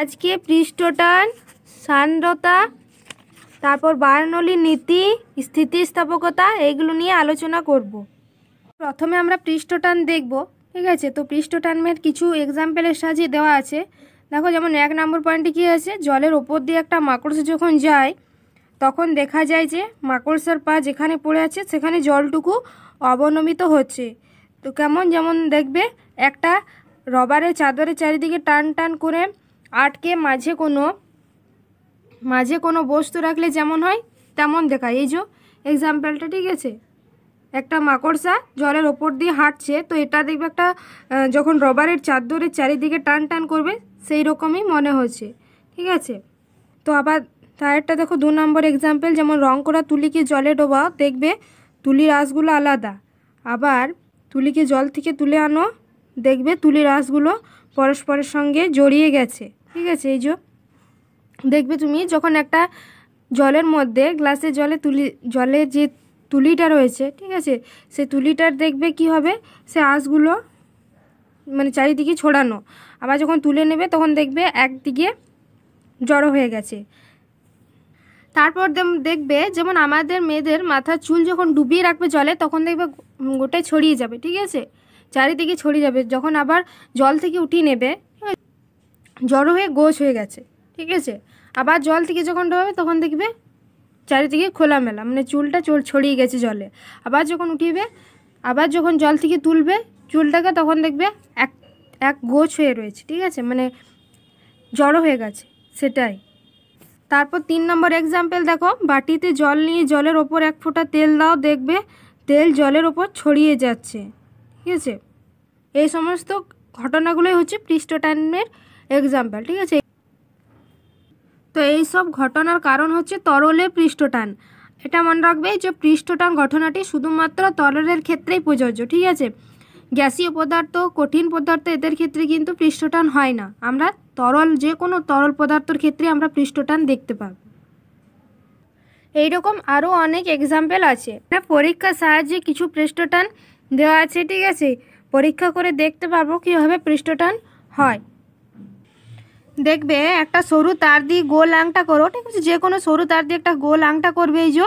আজকে পৃষ্ঠটান, সান্দ্রতা, তারপর বার্নৌলির নীতি, স্থিতিস্থাপকতা এইগুলো নিয়ে আলোচনা করব। প্রথমে আমরা পৃষ্ঠটান দেখব, ঠিক আছে। তো পৃষ্ঠটানের কিছু এক্সাম্পলের সাহায্যে দেওয়া আছে। দেখো, যেমন 1 নম্বর পয়েন্টে কী আছে, জলের ওপর দিয়ে একটা মাকড়সা যখন যায় তখন দেখা যায় যে মাকড়সার পা যেখানে পড়ে আছে সেখানে জলটুকু অবনমিত হচ্ছে। তো কেমন, যেমন দেখবে একটা রবারের চাদরের চারিদিকে টান টান করে আটকে মাঝে কোনো বস্তু রাখলে যেমন হয় তেমন দেখায়। এই যে এক্সাম্পলটা, ঠিক আছে। একটা মাকড়সা জলের ওপর দিয়ে হাঁটছে, তো এটা দেখবে একটা যখন রবারের চাদরের চারিদিকে টান টান করবে সেই রকমই মনে হচ্ছে, ঠিক আছে। তো আবার তারেরটা দেখো, 2 নম্বর এক্সাম্পল, যেমন রং করা তুলিকে জলে ডোবাও, দেখবে তুলির আঁশগুলো আলাদা। আবার তুলিকে জল থেকে তুলে আনো, দেখবে তুলির আঁশগুলো পরস্পরের সঙ্গে জড়িয়ে গেছে, ঠিক আছে। এই যে দেখবে তুমি যখন একটা জলের মধ্যে গ্লাসের জলের যে তুলিটা রয়েছে, ঠিক আছে, সে তুলিটার দেখবে কি হবে, সে আঁশগুলো মানে চারিদিকে ছড়ানো। আবার যখন তুলে নেবে তখন দেখবে একদিকে জড়ো হয়ে গেছে। তারপর দেখবে যেমন আমাদের মেয়েদের মাথার চুল যখন ডুবিয়ে রাখবে জলে তখন দেখবে গোটায় ছড়িয়ে যাবে, ঠিক আছে, চারিদিকে ছড়িয়ে যাবে। যখন আবার জল থেকে উঠিয়ে নেবে জড়ো হয়ে গোছ হয়ে গেছে, ঠিক আছে। আবার জল থেকে যখন ডোবাবে তখন দেখবে চারিদিকে খোলামেলা, মানে চুলটা ছড়িয়ে গেছে জলে। আবার যখন উঠিয়ে আবার যখন জল থেকে তুলবে চুলটাকে তখন দেখবে এক গোছ হয়ে রয়েছে, ঠিক আছে, মানে জড়ো হয়ে গেছে, সেটাই। তারপর 3 নম্বর এক্সাম্পল দেখো, বাটিতে জল নিয়ে জলের ওপর 1 ফোঁটা তেল দাও, দেখবে তেল জলের ওপর ছড়িয়ে যাচ্ছে, ঠিক আছে। এই সমস্ত ঘটনাগুলোই হচ্ছে পৃষ্ঠটানের এক্সাম্পল, ঠিক আছে। তো এই সব ঘটনার কারণ হচ্ছে তরলে পৃষ্ঠটান। এটা মনে রাখবে যে পৃষ্ঠটান ঘটনাটি শুধুমাত্র তরলের ক্ষেত্রেই প্রযোজ্য, ঠিক আছে। গ্যাসীয় পদার্থ, কঠিন পদার্থ এদের ক্ষেত্রে কিন্তু পৃষ্ঠটান হয় না। আমরা যে কোনো তরল পদার্থের ক্ষেত্রে আমরা পৃষ্ঠটান দেখতে পাব। এইরকম আরও অনেক এক্সাম্পল আছে। পরীক্ষার সাহায্যে কিছু পৃষ্ঠটান দেওয়া আছে, ঠিক আছে। পরীক্ষা করে দেখতে পারবো কীভাবে পৃষ্ঠটান হয়। দেখবে একটা সরু তার দিয়ে গোল আংটা করো, ঠিক আছে, যে কোনো সরু তার দিয়ে একটা গোল আংটা করবে। এই যে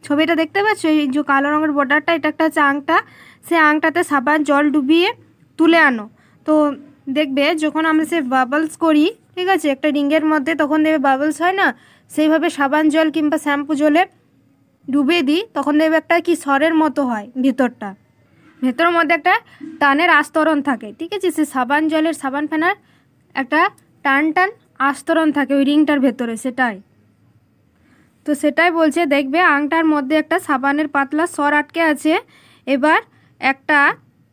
ছবিটা দেখতে পাচ্ছ, এই যে কালো রঙের বর্ডারটা, এটা একটা হচ্ছে আংটা। সে আংটাতে সাবান জল ডুবিয়ে তুলে আনো। তো দেখবে যখন আমরা সে বাবলস করি, ঠিক আছে, একটা রিংয়ের মধ্যে, তখন দেখবে বাবলস হয় না, সেইভাবে সাবান জল কিংবা শ্যাম্পু জলে ডুবিয়ে দিই, তখন দেখবে একটা কি স্বরের মতো হয়। ভেতরের মধ্যে একটা টানের আস্তরণ থাকে, ঠিক আছে। সে সাবান ফেনার একটা টান আস্তরণ থাকে ওই রিংটার ভেতরে, সেটাই। তো সেটাই বলছে, দেখবে আংটার মধ্যে একটা সাবানের পাতলা স্বর আটকে আছে। এবার একটা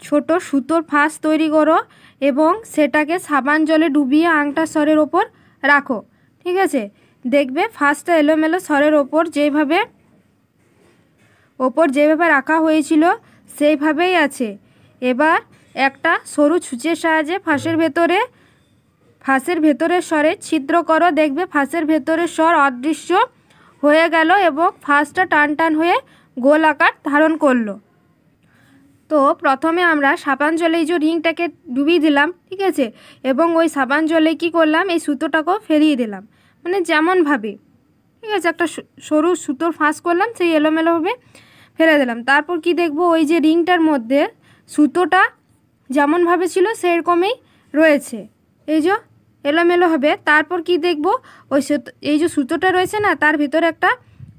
ছোট সুতোর ফাঁস তৈরি করো এবং সেটাকে সাবান জলে ডুবিয়ে আংটার স্বরের ওপর রাখো, ঠিক আছে। দেখবে ফাঁসটা এলোমেলো স্বরের ওপর যেভাবে রাখা হয়েছিল সেইভাবেই আছে। এবার একটা সরু ছুঁচের সাহায্যে ফাঁসের ভেতরের স্বরে ছিদ্র করো, দেখবে ফাঁসের ভেতরের স্বর অদৃশ্য হয়ে গেল এবং ফাঁসটা টান হয়ে গোল আকার ধারণ করলো। তো প্রথমে আমরা সাবান জলে এই যে রিংটাকে ডুবিয়ে দিলাম, ঠিক আছে, এবং ওই সাবান জলে কি করলাম, এই সুতোটাকেও ফেলিয়ে দিলাম, মানে যেমনভাবে, ঠিক আছে, একটা সরু সুতোর ফাঁস করলাম, সেই এলোমেলোভাবে ফেলে দিলাম। তারপর কি দেখব, ওই যে রিংটার মধ্যে সুতোটা যেমনভাবে ছিল সেরকমই রয়েছে, এই যে এলোমেলো হবে। তারপর কি দেখব, এই যে সুতোটা রয়েছে না, তার ভিতরে একটা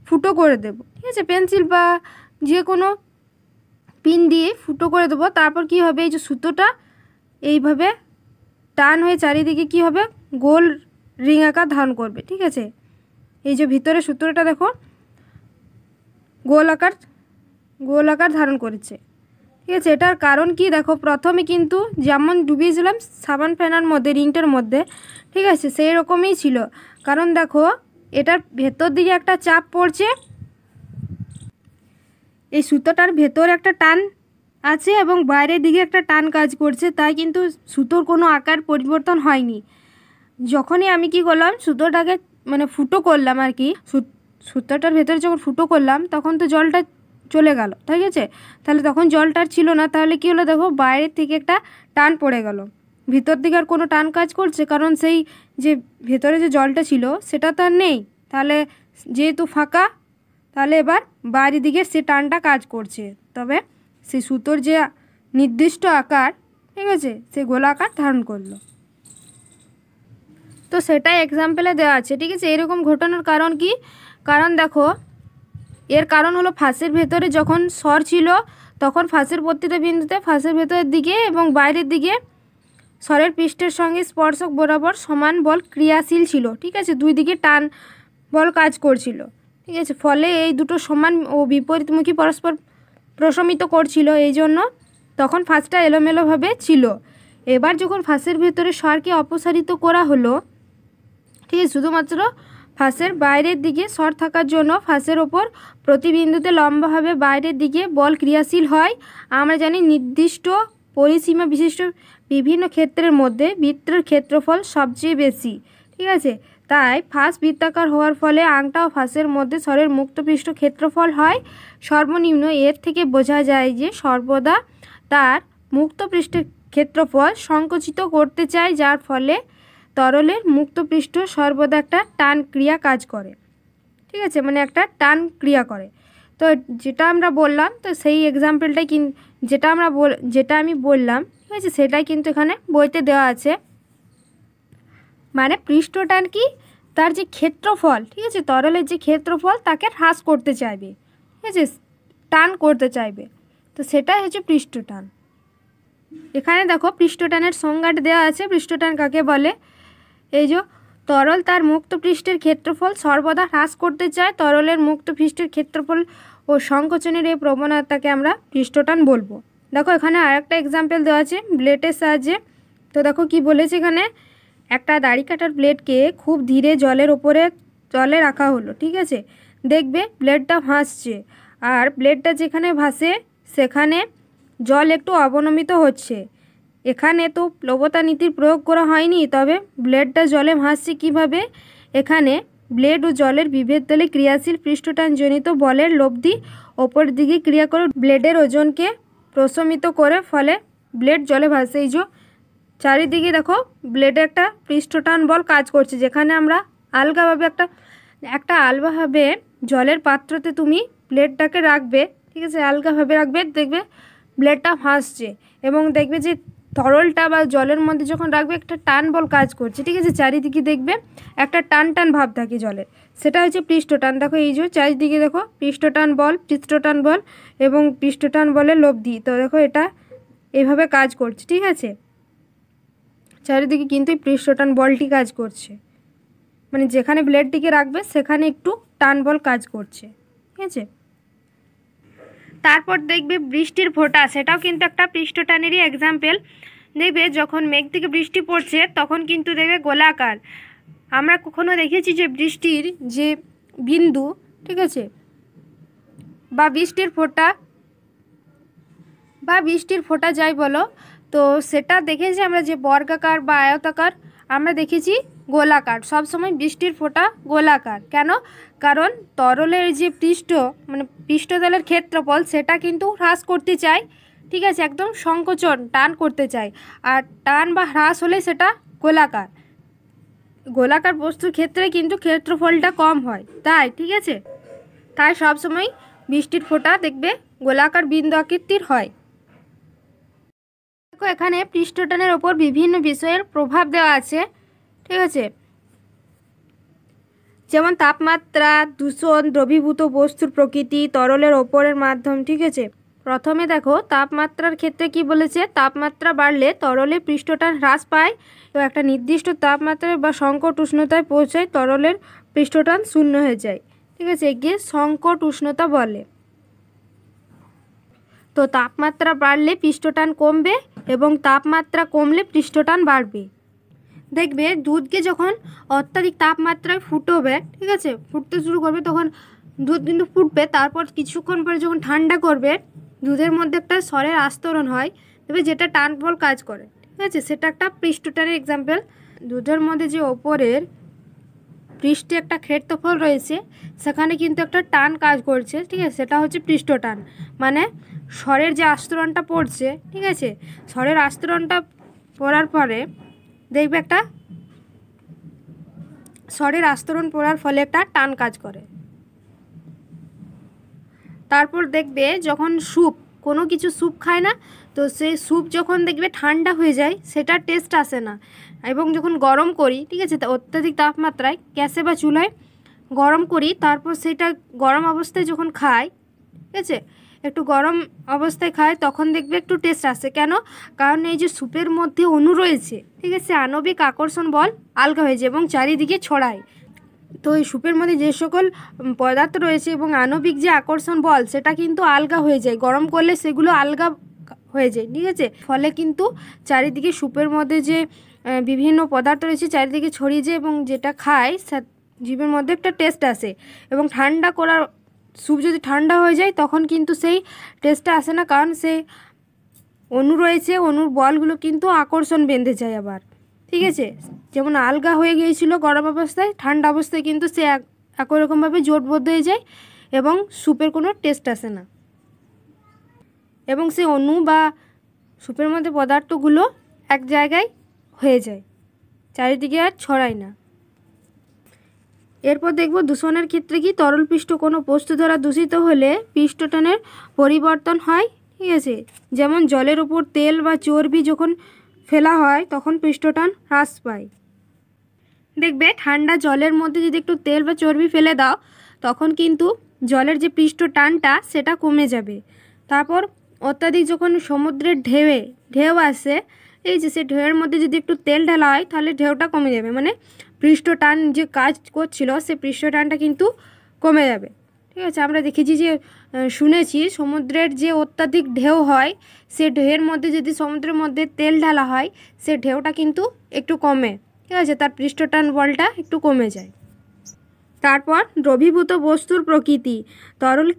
ফুটো করে দেব, ঠিক আছে, পেন্সিল বা যে কোনো পিন দিয়ে ফুটো করে দেবো। তারপর কি হবে, এই যে সুতোটা এইভাবে টান হয়ে চারিদিকে কি হবে, গোল রিং আকার ধারণ করবে, ঠিক আছে। এই যে ভিতরে সুতোটা দেখো গোল আকার ধারণ করেছে, ঠিক আছে। এটার কারণ কি দেখো, প্রথমে কিন্তু যেমন ডুবিয়েছিলাম সাবান ফেনার মধ্যে রিংটার মধ্যে, ঠিক আছে, সেই রকমই ছিল। কারণ দেখো এটার ভেতর দিকে একটা চাপ পড়ছে, এই সুতোটার ভেতর একটা টান আছে এবং বাইরের দিকে একটা টান কাজ করছে, তাই কিন্তু সুতোর কোনো আকার পরিবর্তন হয়নি। যখনই আমি কি করলাম, সুতোটাকে মানে ফুটো করলাম আর কি, সুতোটার ভেতরে যখন ফুটো করলাম তখন তো জলটা চলে গেল, ঠিক আছে। তাহলে তখন জলটা ছিল না, তাহলে কি হলো দেখো বাইরের থেকে একটা টান পড়ে গেল, ভিতর দিকে আর কোনো টান কাজ করছে? কারণ সেই যে ভেতরে যে জলটা ছিল সেটা তো আর নেই, তাহলে যেহেতু ফাঁকা, তাহলে এবার বাইরের দিকে সে টানটা কাজ করছে। তবে সেই সুতোর যে নির্দিষ্ট আকার, ঠিক আছে, সে গোলাকার ধারণ করলো। তো সেটাই এক্সাম্পলে দেওয়া আছে, ঠিক আছে। এরকম ঘটনার কারণ কি? কারণ দেখো, এর কারণ হলো ফাঁসের ভেতরে যখন স্বর ছিল তখন ফাঁসের প্রতিটা বিন্দুতে ফাঁসের ভেতরের দিকে এবং বাইরের দিকে স্বরের পৃষ্ঠের সঙ্গে স্পর্শক বরাবর সমান বল ক্রিয়াশীল ছিল, ঠিক আছে। দুই দিকে টান বল কাজ করছিল, ঠিক আছে। ফলে এই দুটো সমান ও বিপরীতমুখী পরস্পর প্রশমিত করছিল, এই জন্য তখন ফাঁসটা এলোমেলোভাবে ছিল। এবার যখন ফাঁসের ভেতরে স্বরকে অপসারিত করা হলো, ঠিক আছে, শুধুমাত্র ফাঁসের বাইরের দিকে স্বর থাকার জন্য ফাঁসের ওপর প্রতিবিন্দুতে লম্বাভাবে বাইরের দিকে বল ক্রিয়াশীল হয়। আমরা জানি নির্দিষ্ট পরিসীমা বিশিষ্ট বিভিন্ন ক্ষেত্রের মধ্যে বৃত্তের ক্ষেত্রফল সবচেয়ে বেশি, ঠিক আছে। তাই ফাঁস বৃত্তাকার হওয়ার ফলে আংটা ও ফাঁসের মধ্যে স্বরের মুক্তপৃষ্ঠ ক্ষেত্রফল হয় সর্বনিম্ন। এর থেকে বোঝা যায় যে সর্বদা তার মুক্তপৃষ্ঠের ক্ষেত্রফল সংকুচিত করতে চায়, যার ফলে তরলের মুক্তপৃষ্ঠ সর্বদা একটা টান ক্রিয়া কাজ করে, ঠিক আছে, মানে একটা টান ক্রিয়া করে। তো যেটা আমরা বললাম, তো সেই এক্সাম্পলটাই যেটা আমি বললাম, ঠিক আছে, সেটাই কিন্তু এখানে বইতে দেওয়া আছে। মানে পৃষ্ঠটান কি? তার যে ক্ষেত্রফল, ঠিক আছে, তরলের যে ক্ষেত্রফল তাকে হ্রাস করতে চাইবে, ঠিক আছে, টান করতে চাইবে। তো সেটাই হচ্ছে পৃষ্ঠটান। এখানে দেখো পৃষ্ঠটানের সংজ্ঞাটা দেওয়া আছে। পৃষ্ঠটান কাকে বলে? এই যে তরল তার মুক্ত পৃষ্ঠের ক্ষেত্রফল সর্বদা হ্রাস করতে চায়। তরলের মুক্ত পৃষ্ঠের ক্ষেত্রফল ও সংকোচনের এই প্রবণতাকে আমরা পৃষ্ঠটান বলবো। দেখো এখানে আরেকটা এক্সাম্পল দেওয়া আছে ব্লেডের সাহায্যে। তো দেখো কি বলেছে এখানে, একটা দাড়ি কাটার ব্লেডকে খুব ধীরে জলে রাখা হলো, ঠিক আছে। দেখবে ব্লেডটা ভাসছে, আর ব্লেডটা যেখানে ভাসে সেখানে জল একটু অবনমিত হচ্ছে। এখানে তো প্লবতা নীতির প্রয়োগ করা হয়নি, তবে ব্লেডটা জলে ভাসছে কীভাবে? এখানে ব্লেড ও জলের বিভেদ দলে ক্রিয়াশীল পৃষ্ঠটানজনিত বলের লব্ধি ওপর দিকে ক্রিয়া করে ব্লেডের ওজনকে প্রশমিত করে, ফলে ব্লেড জলে ভাসে। এই যে চারিদিকে দেখো ব্লেডে একটা পৃষ্ঠটান বল কাজ করছে, যেখানে আমরা আলগাভাবে আলগাভাবে জলের পাত্রতে তুমি ব্লেডটাকে রাখবে, ঠিক আছে, আলগাভাবে রাখবে, দেখবে ব্লেডটা ভাসছে। এবং দেখবে যে তরলটা বা জলের মধ্যে যখন রাখবে একটা টান বল কাজ করছে, ঠিক আছে, চারিদিকে দেখবে একটা টান টান ভাব থাকে জলের, সেটা হচ্ছে পৃষ্ঠটান। দেখো এই যে চারিদিকে দেখো পৃষ্ঠটান বল এবং পৃষ্ঠটান বলের লব্ধি। তো দেখো এটা এভাবে কাজ করছে, ঠিক আছে, চারিদিকে কিন্তু এই পৃষ্ঠটান বলটি কাজ করছে, মানে যেখানে ব্লেডটিকে রাখবে সেখানে একটু টান বল কাজ করছে, ঠিক আছে। তারপর দেখবে বৃষ্টির ফোঁটা, সেটাও কিন্তু একটা পৃষ্ঠটানেরই এক্সাম্পল। দেখবে যখন মেঘ থেকে বৃষ্টি পড়ছে তখন কিন্তু দেখবে গোলাকার। আমরা কখনো দেখেছি যে বৃষ্টির যে বিন্দু, ঠিক আছে, বা বৃষ্টির ফোঁটা যাই বলো, তো সেটা দেখেছি আমরা যে বর্গাকার বা আয়তাকার, আমরা দেখেছি গোলাকার। সবসময় বৃষ্টির ফোঁটা গোলাকার কেন? কারণ তরলের যে পৃষ্ঠতলের ক্ষেত্রফল সেটা কিন্তু হ্রাস করতে চায়, ঠিক আছে, একদম সংকোচন টান করতে চায়। আর টান বা হ্রাস হলে সেটা গোলাকার বস্তুর ক্ষেত্রে কিন্তু ক্ষেত্রফলটা কম হয়, তাই, ঠিক আছে, তাই সবসময় বৃষ্টির ফোঁটা দেখবে গোলাকার বিন্দু আকৃতির হয়। দেখো এখানে পৃষ্ঠটানের ওপর বিভিন্ন বিষয়ের প্রভাব দেওয়া আছে, ঠিক আছে, যেমন তাপমাত্রা, দূষণ, দ্রবীভূত বস্তুর প্রকৃতি, তরলের ওপরের মাধ্যম, ঠিক আছে। প্রথমে দেখো তাপমাত্রার ক্ষেত্রে কি বলেছে, তাপমাত্রা বাড়লে তরলের পৃষ্ঠটান হ্রাস পায়, তো একটা নির্দিষ্ট তাপমাত্রায় বা সংকট উষ্ণতায় পৌঁছায় তরলের পৃষ্ঠটান শূন্য হয়ে যায়, ঠিক আছে, একে সংকট উষ্ণতা বলে। তো তাপমাত্রা বাড়লে পৃষ্ঠটান কমবে এবং তাপমাত্রা কমলে পৃষ্ঠটান বাড়বে। দেখবে দুধকে যখন অত্যাধিক তাপমাত্রায় ফুটবে, ঠিক আছে, ফুটতে শুরু করবে, তখন দুধ কিন্তু ফুটবে, তারপর কিছুক্ষণ পরে যখন ঠান্ডা করবে দুধের মধ্যে একটা স্বরের আস্তরণ হয়, তবে যেটা টান বল কাজ করে, ঠিক আছে, সেটা একটা পৃষ্ঠটানের এক্সাম্পল। দুধের মধ্যে যে ওপরের পৃষ্ঠে একটা ক্ষেত্রফল রয়েছে সেখানে কিন্তু একটা টান কাজ করছে, ঠিক আছে, সেটা হচ্ছে পৃষ্ঠটান। মানে স্বরের যে আস্তরণটা পড়ছে, ঠিক আছে, স্বরের আস্তরণটা পড়ার পরে দেখবে একটা স্বরের আস্তরণ পড়ার ফলে একটা টান কাজ করে। তারপর দেখবে যখন স্যুপ, কোনো কিছু স্যুপ খায় না, তো সেই স্যুপ যখন দেখবে ঠান্ডা হয়ে যায় সেটার টেস্ট আসে না। এবং যখন গরম করি, ঠিক আছে, অত্যাধিক তাপমাত্রায় গ্যাসে বা চুলায় গরম করি, তারপর সেটা গরম অবস্থায় যখন খাই, ঠিক আছে, একটু গরম অবস্থায় খায়, তখন দেখবে একটু টেস্ট আসে। কেন? কারণ এই যে স্যুপের মধ্যে অণু রয়েছে, ঠিক আছে, আণবিক আকর্ষণ বল আলগা হয়ে যায় এবং চারিদিকে ছড়ায়। তো এই স্যুপের মধ্যে যে সকল পদার্থ রয়েছে এবং আণবিক যে আকর্ষণ বল সেটা কিন্তু আলগা হয়ে যায়, গরম করলে সেগুলো আলগা হয়ে যায়, ঠিক আছে। ফলে কিন্তু চারিদিকে স্যুপের মধ্যে যে বিভিন্ন পদার্থ রয়েছে চারিদিকে ছড়িয়ে যায় এবং যেটা খায় জিভের মধ্যে একটা টেস্ট আসে। এবং ঠান্ডা করার স্যুপ যদি ঠান্ডা হয়ে যায় তখন কিন্তু সেই টেস্টটা আসে না, কারণ সেই অণু রয়েছে, অণুর বলগুলো কিন্তু আকর্ষণ বেঁধে যায় আবার, ঠিক আছে। যেমন আলগা হয়ে গিয়েছিল গরম অবস্থায়, ঠান্ডা অবস্থায় কিন্তু সে একই রকমভাবে জোটবদ্ধ হয়ে যায় এবং স্যুপের কোনো টেস্ট আসে না এবং সে অণু বা স্যুপের মধ্যে পদার্থগুলো এক জায়গায় হয়ে যায়, চারিদিকে আর ছড়ায় না। এরপর দেখব দূষণের ক্ষেত্রে কি তরল পৃষ্ঠ কোনো বস্তু দ্বারা দূষিত হলে পৃষ্ঠটানের পরিবর্তন হয়, ঠিক আছে। যেমন জলের ওপর তেল বা চর্বি যখন ফেলা হয় তখন পৃষ্ঠটান হ্রাস পায়। দেখবে ঠান্ডা জলের মধ্যে যদি একটু তেল বা চর্বি ফেলে দাও তখন কিন্তু জলের যে পৃষ্ঠ টানটা সেটা কমে যাবে। তারপর অত্যাধিক যখন সমুদ্রের ঢেউ আসে, এই যে সে ঢেউয়ের মধ্যে যদি একটু তেল ঢালা হয় তাহলে ঢেউটা কমে যাবে, মানে পৃষ্ঠ টান যে কাজ করছিল সে পৃষ্ঠ টানটা কিন্তু কমে যাবে, ঠিক আছে। আমরা দেখেছি যে শুনেছি সমুদ্রের যে অত্যাধিক ঢেউ হয় সে ঢেউয়ের মধ্যে যদি সমুদ্রের মধ্যে তেল ঢালা হয় সে ঢেউটা কিন্তু একটু কমে, ঠিক আছে, তার পৃষ্ঠটান বলটা একটু কমে যায়। তারপর দ্রবীভূত বস্তুর প্রকৃতি, তরল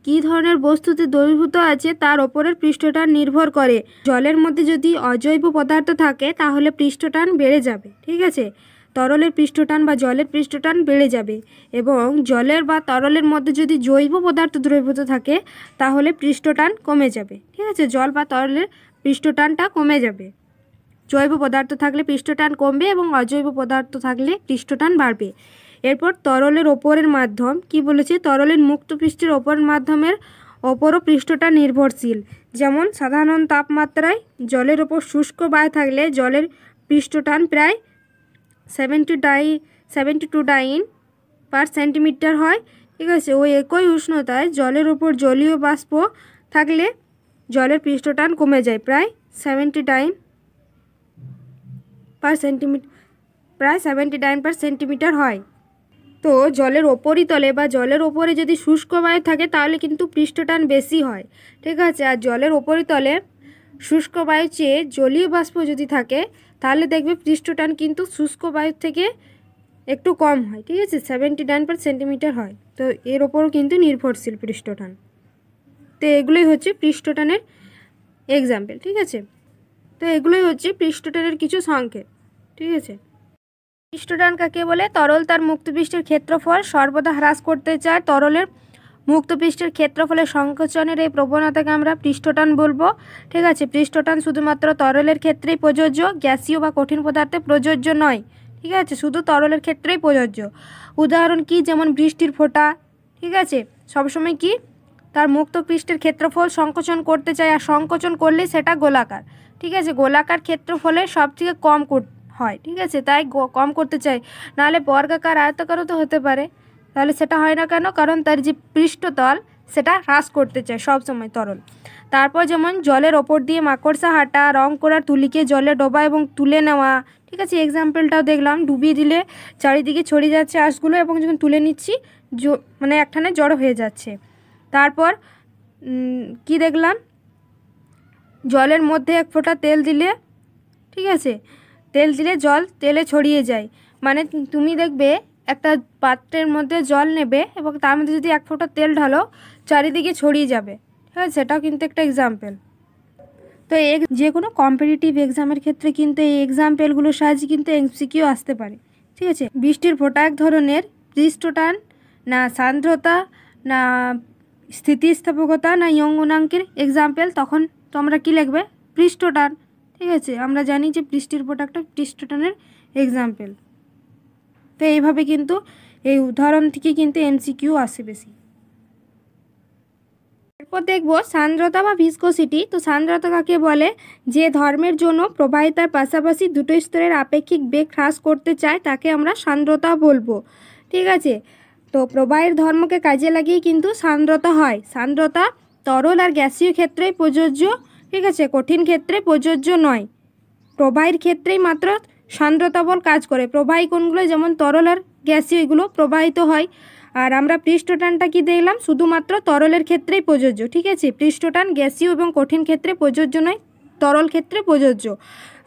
কি ধরনের বস্তুতে দ্রবীভূত আছে তার ওপরের পৃষ্ঠটান নির্ভর করে। জলের মধ্যে যদি অজৈব পদার্থ থাকে তাহলে পৃষ্ঠটান বেড়ে যাবে, ঠিক আছে, তরলের পৃষ্ঠটান বা জলের পৃষ্ঠটান বেড়ে যাবে। এবং জলের বা তরলের মধ্যে যদি জৈব পদার্থ দ্রবীভূত থাকে তাহলে পৃষ্ঠটান কমে যাবে, ঠিক আছে, জল বা তরলের পৃষ্ঠটানটা কমে যাবে। জৈব পদার্থ থাকলে পৃষ্ঠটান কমবে এবং অজৈব পদার্থ থাকলে পৃষ্ঠটান বাড়বে। এরপর তরলের ওপরের মাধ্যম কি বলেছে, তরলের মুক্ত পৃষ্ঠের ওপরের মাধ্যমের ওপরও পৃষ্ঠটান নির্ভরশীল। যেমন সাধারণ তাপমাত্রায় জলের ওপর শুষ্ক বায়ু থাকলে জলের পৃষ্ঠটান প্রায় 72 হয়, ঠিক আছে। ওই একই উষ্ণতায় জলের ওপর জলীয় বাষ্প থাকলে জলের পৃষ্ঠটান কমে যায় প্রায় 79 হয়। তো জলের উপরিতলে বা জলের ওপরে যদি শুষ্ক বায়ু থাকে তাহলে কিন্তু পৃষ্ঠটান বেশি হয়, ঠিক আছে। আর জলের উপরিতলে শুষ্ক বায়ু চেয়ে জলীয় বাষ্প যদি থাকে তাহলে দেখবে পৃষ্ঠটান কিন্তু শুষ্ক বায়ুর থেকে একটু কম হয়, ঠিক আছে, 79 হয়। তো এর ওপরও কিন্তু নির্ভরশীল পৃষ্ঠটান। তো এগুলোই হচ্ছে পৃষ্ঠটানের এক্সাম্পল, ঠিক আছে। তো এগুলোই হচ্ছে পৃষ্ঠটানের কিছু সংকেত, ঠিক আছে। পৃষ্ঠটান কাকে বলে? তরল তার মুক্তপৃষ্ঠের ক্ষেত্রফল সর্বদা হ্রাস করতে চায়। তরলের মুক্তপৃষ্ঠের ক্ষেত্রফলের সংকোচনের এই প্রবণতাকে আমরা পৃষ্ঠটান বলবো, ঠিক আছে। পৃষ্ঠটান শুধুমাত্র তরলের ক্ষেত্রেই প্রযোজ্য, গ্যাসীয় বা কঠিন পদার্থে প্রযোজ্য নয়, ঠিক আছে, শুধু তরলের ক্ষেত্রেই প্রযোজ্য। উদাহরণ কি? যেমন বৃষ্টির ফোঁটা, ঠিক আছে, সবসময় কি তার মুক্তপৃষ্ঠের ক্ষেত্রফল সংকোচন করতে চায়, আর সংকোচন করলে সেটা গোলাকার, ঠিক আছে, গোলাকার ক্ষেত্রফলে সব থেকে কম হয়, ঠিক আছে, তাই কম করতে চাই। নাহলে বর্গাকার আয়তাকারও তো হতে পারে, তাহলে সেটা হয় না কেন? কারণ তার যে পৃষ্ঠতল সেটা হ্রাস করতে চায় সবসময় তরল। তারপর যেমন জলের ওপর দিয়ে মাকড়সা হাঁটা, রং করা তুলিকে জলে ডোবা এবং তুলে নেওয়া, ঠিক আছে, এক্সাম্পলটাও দেখলাম, ডুবিয়ে দিলে চারিদিকে ছড়িয়ে যাচ্ছে আঁশগুলো এবং যখন তুলে নিচ্ছি মানে একখানে জড়ো হয়ে যাচ্ছে। তারপর কি দেখলাম, জলের মধ্যে এক ফোঁটা তেল দিলে, ঠিক আছে, তেল দিলে জল তেলে ছড়িয়ে যায়। মানে তুমি দেখবে একটা পাত্রের মধ্যে জল নেবে এবং তার মধ্যে যদি এক ফোঁটা তেল ঢালো চারিদিকে ছড়িয়ে যাবে, ঠিক আছে, সেটাও কিন্তু একটা এক্সাম্পল। তো যে কোনো কম্পিটিটিভ এক্সামের ক্ষেত্রে কিন্তু এই এক্সাম্পলগুলোর সাহায্যে কিন্তু এমসিকিউ আসতে পারে, ঠিক আছে। বৃষ্টির ফোঁটা এক ধরনের পৃষ্ঠটান না সান্দ্রতা না স্থিতিস্থাপকতা না ইয়ং গুণাঙ্কের এক্সাম্পল, তখন তোমরা কি লিখবে? পৃষ্ঠটান, ঠিক আছে, আমরা জানি যে বৃষ্টির প্রোডাক্টটা পৃষ্ঠটানের এক্সাম্পল। তো এইভাবে কিন্তু এই উদাহরণ থেকে কিন্তু এমসিকিউ আসে বেশি। এরপর দেখবো সান্দ্রতা বা ভিসকোসিটি। তো সান্দ্রতা কাকে বলে? যে ধর্মের জন্য প্রবাহিতার পাশাপাশি দুটো স্তরের আপেক্ষিক বেগ হ্রাস করতে চায় তাকে আমরা সান্দ্রতা বলবো। ঠিক আছে, তো প্রবাহের ধর্মকে কাজে লাগিয়ে কিন্তু সান্দ্রতা হয়। সান্দ্রতা তরল আর গ্যাসীয় ক্ষেত্রেই প্রযোজ্য, ঠিক আছে, কঠিন ক্ষেত্রে প্রযোজ্য নয়। প্রবাহের ক্ষেত্রেই মাত্র সান্দ্রতা বল কাজ করে। প্রবাহী কোনগুলো? যেমন তরল আর গ্যাসীয়, এগুলো প্রবাহিত হয়। আর আমরা পৃষ্ঠটানটা কি দেখলাম? শুধুমাত্র তরলের ক্ষেত্রেই প্রযোজ্য। ঠিক আছে, পৃষ্ঠটান গ্যাসীয় এবং কঠিন ক্ষেত্রে প্রযোজ্য নয়, তরল ক্ষেত্রে প্রযোজ্য।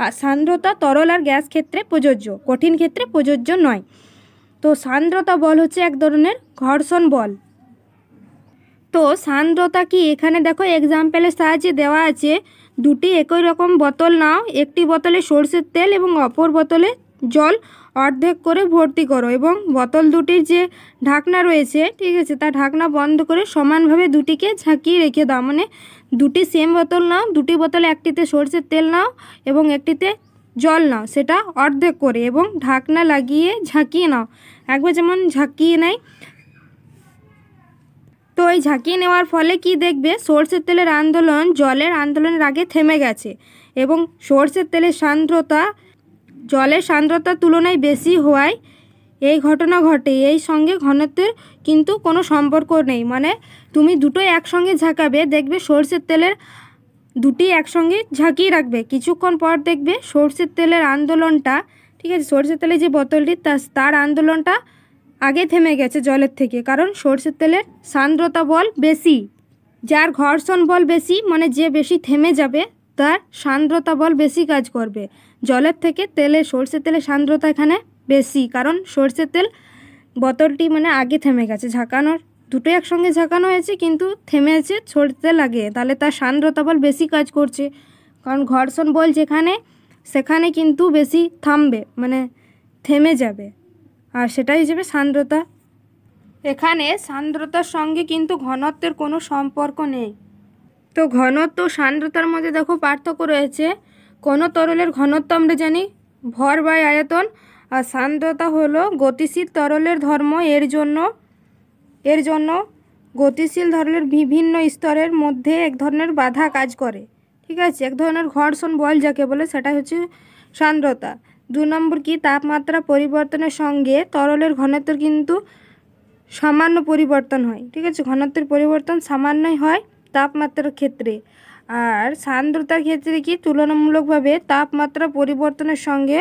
আর সান্দ্রতা তরল আর গ্যাস ক্ষেত্রে প্রযোজ্য, কঠিন ক্ষেত্রে প্রযোজ্য নয়। তো সান্দ্রতা বল হচ্ছে এক ধরনের ঘর্ষণ বল। তো সান্দ্রতা কি? এখানে দেখো এক্সাম্পলের সাহায্যে দেওয়া আছে, দুটি একই রকম বোতল নাও, একটি বোতলে সরষের তেল এবং অপর বোতলে জল অর্ধেক করে ভর্তি করো এবং বোতল দুটির যে ঢাকনা রয়েছে, ঠিক আছে, তা ঢাকনা বন্ধ করে সমানভাবে দুটিকে ঝাঁকিয়ে রেখে দাও। মানে দুটি সেম বোতল নাও, দুটি বোতলে একটিতে সরষের তেল নাও এবং একটিতে জল নাও, সেটা অর্ধেক করে এবং ঢাকনা লাগিয়ে ঝাঁকিয়ে নাও। একবার যেমন ঝাঁকিয়ে নেয়, তো এই ঝাঁকিয়ে নেওয়ার ফলে কি দেখবে? সরষের তেলের আন্দোলন জলের আন্দোলনের আগে থেমে গেছে এবং সরষের তেলের সান্দ্রতা জলের সান্দ্রতার তুলনায় বেশি হওয়ায় এই ঘটনা ঘটে। এই সঙ্গে ঘনত্বের কিন্তু কোনো সম্পর্ক নেই। মানে তুমি দুটোই একসঙ্গে ঝাঁকাবে, দেখবে সরষের তেলের দুটি একসঙ্গে ঝাঁকিয়ে রাখবে, কিছুক্ষণ পর দেখবে সরষের তেলের আন্দোলনটা, ঠিক আছে, সরষের তেলের যে বোতলটি তার আন্দোলনটা আগে থেমে গেছে জলের থেকে, কারণ সরষের তেলের সান্দ্রতা বল বেশি। যার ঘর্ষণ বল বেশি, মানে যে বেশি থেমে যাবে, তার সান্দ্রতা বল বেশি কাজ করবে। জলের থেকে সরষের তেলের সান্দ্রতা এখানে বেশি, কারণ সরষের তেল বোতলটি মানে আগে থেমে গেছে, ঝাঁকানোর দুটো একসঙ্গে ঝাঁকানো হয়েছে কিন্তু থেমেছে সরষের তেল আগে, তাহলে তার সান্দ্রতা বল বেশি কাজ করছে। কারণ ঘর্ষণ বল যেখানে, সেখানে কিন্তু বেশি থামবে, মানে থেমে যাবে, আর সেটাই হিসেবে সান্দ্রতা। এখানে সান্দ্রতার সঙ্গে কিন্তু ঘনত্বের কোনো সম্পর্ক নেই। তো ঘনত্ব ও সান্দ্রতার মধ্যে দেখো পার্থক্য রয়েছে। কোনো তরলের ঘনত্ব আমরা জানি ভর বাই আয়তন, আর সান্দ্রতা হলো গতিশীল তরলের ধর্ম। এর জন্য গতিশীল তরলের বিভিন্ন স্তরের মধ্যে এক ধরনের বাধা কাজ করে। ঠিক আছে, এক ধরনের ঘর্ষণ বল যাকে বলে, সেটা হচ্ছে সান্দ্রতা। 2 নম্বর কি? তাপমাত্রা পরিবর্তনের সঙ্গে তরলের ঘনত্বের কিন্তু সামান্য পরিবর্তন হয়। ঠিক আছে, ঘনত্বের পরিবর্তন সামান্যই হয় তাপমাত্রার ক্ষেত্রে। আর সান্দ্রতার ক্ষেত্রে কি? তুলনামূলকভাবে তাপমাত্রা পরিবর্তনের সঙ্গে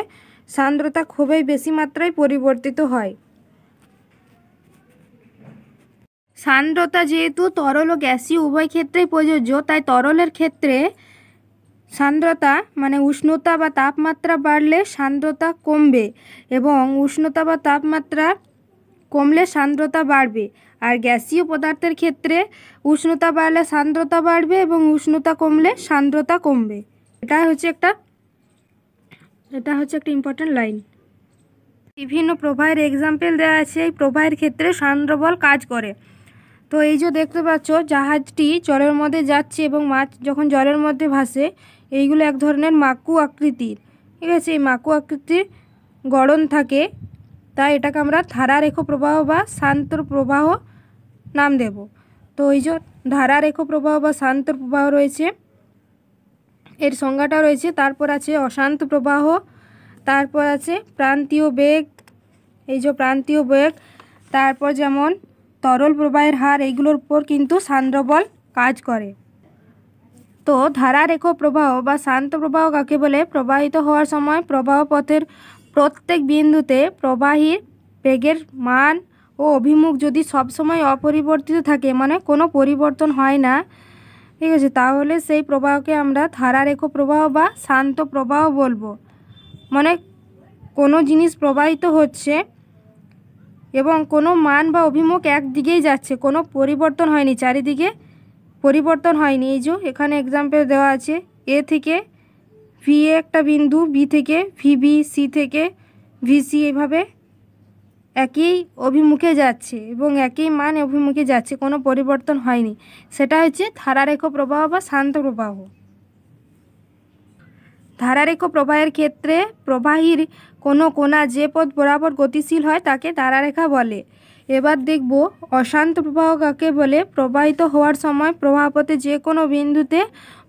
সান্দ্রতা খুবই বেশি মাত্রায় পরিবর্তিত হয়। সান্দ্রতা যেহেতু তরল ও গ্যাসীয় উভয় ক্ষেত্রেই প্রযোজ্য, তাই তরলের ক্ষেত্রে সান্দ্রতা মানে উষ্ণতা বা তাপমাত্রা বাড়লে সান্দ্রতা কমবে এবং উষ্ণতা বা তাপমাত্রা কমলে সান্দ্রতা বাড়বে। আর গ্যাসীয় পদার্থের ক্ষেত্রে উষ্ণতা বাড়লে সান্দ্রতা বাড়বে এবং উষ্ণতা কমলে সান্দ্রতা কমবে। এটা হচ্ছে একটা ইম্পর্টেন্ট লাইন। বিভিন্ন প্রবাহের এক্সাম্পল দেওয়া আছে। এই প্রবাহের ক্ষেত্রে সান্দ্র বল কাজ করে। তো এই যে দেখতে পাচ্ছ, জাহাজটি জলের মধ্যে যাচ্ছে এবং মাছ যখন জলের মধ্যে ভাসে, এইগুলো এক ধরনের মাকু আকৃতির। ঠিক আছে, এই মাকু আকৃতির গড়ন থাকে, তাই এটাকে আমরা ধারারেখ প্রবাহ বা শান্ত প্রবাহ নাম দেব। তো এই যে ধারারেখ প্রবাহ বা শান্ত প্রবাহ রয়েছে, এর সংজ্ঞাটা রয়েছে। তারপর আছে অশান্ত প্রবাহ, তারপর আছে প্রান্তীয় বেগ, এই যে প্রান্তীয় বেগ, তারপর যেমন তরল প্রবাহের হার, এইগুলোর উপর কিন্তু সান্দ্র বল কাজ করে। তো ধারারেখ প্রবাহ বা শান্ত প্রবাহ কাকে বলে? প্রবাহিত হওয়ার সময় প্রবাহ পথের প্রত্যেক বিন্দুতে প্রবাহীর বেগের মান ও অভিমুখ যদি সবসময় অপরিবর্তিত থাকে, মানে কোনো পরিবর্তন হয় না, ঠিক আছে, তাহলে সেই প্রবাহকে আমরা ধারারেখ প্রবাহ বা শান্ত প্রবাহ বলবো। মানে কোনো জিনিস প্রবাহিত হচ্ছে এবং কোনো মান বা অভিমুখ একদিকেই যাচ্ছে, কোনো পরিবর্তন হয়নি, চারিদিকে পরিবর্তন হয়নি। এই যে এখানে এক্সাম্পল দেওয়া আছে, এ থেকে ভি এ একটা বিন্দু, বি থেকে ভিবি, সি থেকে ভিসি, এইভাবে একই অভিমুখে যাচ্ছে এবং একই মান অভিমুখে যাচ্ছে, কোনো পরিবর্তন হয়নি। সেটা হচ্ছে ধারারেখ প্রবাহ বা শান্ত প্রবাহ। ধারারেখ প্রবাহের ক্ষেত্রে প্রবাহীর কোনো কোণা যে পথ বরাবর গতিশীল হয় তাকে ধারারেখা বলে। এবার দেখব অশান্ত প্রবাহ কাকে বলে। প্রবাহিত হওয়ার সময় প্রবাহপথে যে কোনো বিন্দুতে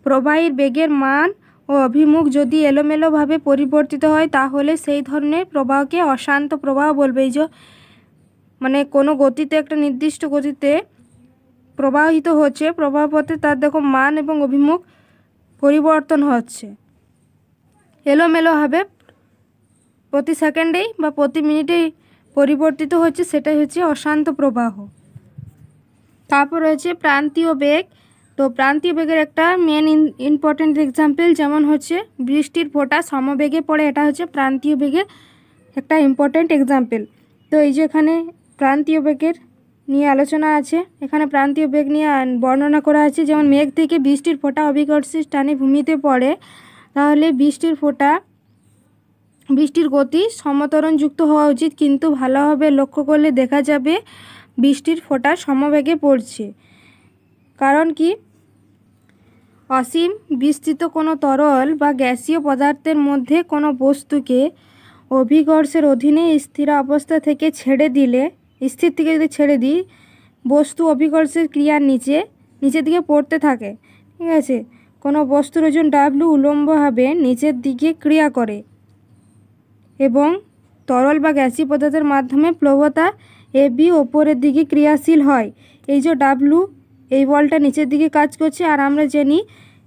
প্রবাহীর বেগের মান ও অভিমুখ যদি এলোমেলোভাবে পরিবর্তিত হয় তাহলে সেই ধরনের প্রবাহকে অশান্ত প্রবাহ বলবে। এই যে মানে কোনো গতিতে একটা নির্দিষ্ট গতিতে প্রবাহিত হচ্ছে, প্রবাহপথে তার দেখো মান এবং অভিমুখ পরিবর্তন হচ্ছে এলোমেলোভাবে, প্রতি সেকেন্ডেই বা প্রতি মিনিটেই পরিবর্তিত হচ্ছে, সেটাই হচ্ছে অশান্ত প্রবাহ। তারপর রয়েছে প্রান্তীয় বেগ। তো প্রান্তীয় বেগের একটা মেন ইম্পর্টেন্ট এক্সাম্পল যেমন হচ্ছে বৃষ্টির ফোঁটা সমবেগে পড়ে, এটা হচ্ছে প্রান্তীয় বেগের একটা ইম্পর্টেন্ট এক্সাম্পল। তো এই যে এখানে প্রান্তীয় বেগের নিয়ে আলোচনা আছে, এখানে প্রান্তীয় বেগ নিয়ে বর্ণনা করা আছে। যেমন মেঘ থেকে বৃষ্টির ফোঁটা অভিকর্ষের টানে ভূমিতে পড়ে, তাহলে বৃষ্টির গতি সমতরণযুক্ত হওয়া উচিত, কিন্তু ভালোভাবে লক্ষ্য করলে দেখা যাবে বৃষ্টির ফোঁটা সমবেগে পড়ছে। কারণ কি, অসীম বিস্তৃত কোনো তরল বা গ্যাসীয় পদার্থের মধ্যে কোনো বস্তুকে অভিকর্ষের অধীনে স্থির অবস্থা থেকে ছেড়ে দিলে, স্থির থেকে যদি ছেড়ে দিই, বস্তু অভিকর্ষের ক্রিয়ার নিচের দিকে পড়তে থাকে। ঠিক আছে, কোনো বস্তুর ওজন ডাব্লু উল্লম্বভাবে নিচের দিকে ক্রিয়া করে এবং তরল বা গ্যাসীয় পদার্থের মাধ্যমে প্লবতা এবি ওপরের দিকে ক্রিয়াশীল হয়। এই যে ডাব্লু, এই বলটা নিচের দিকে কাজ করছে, আর আমরা জানি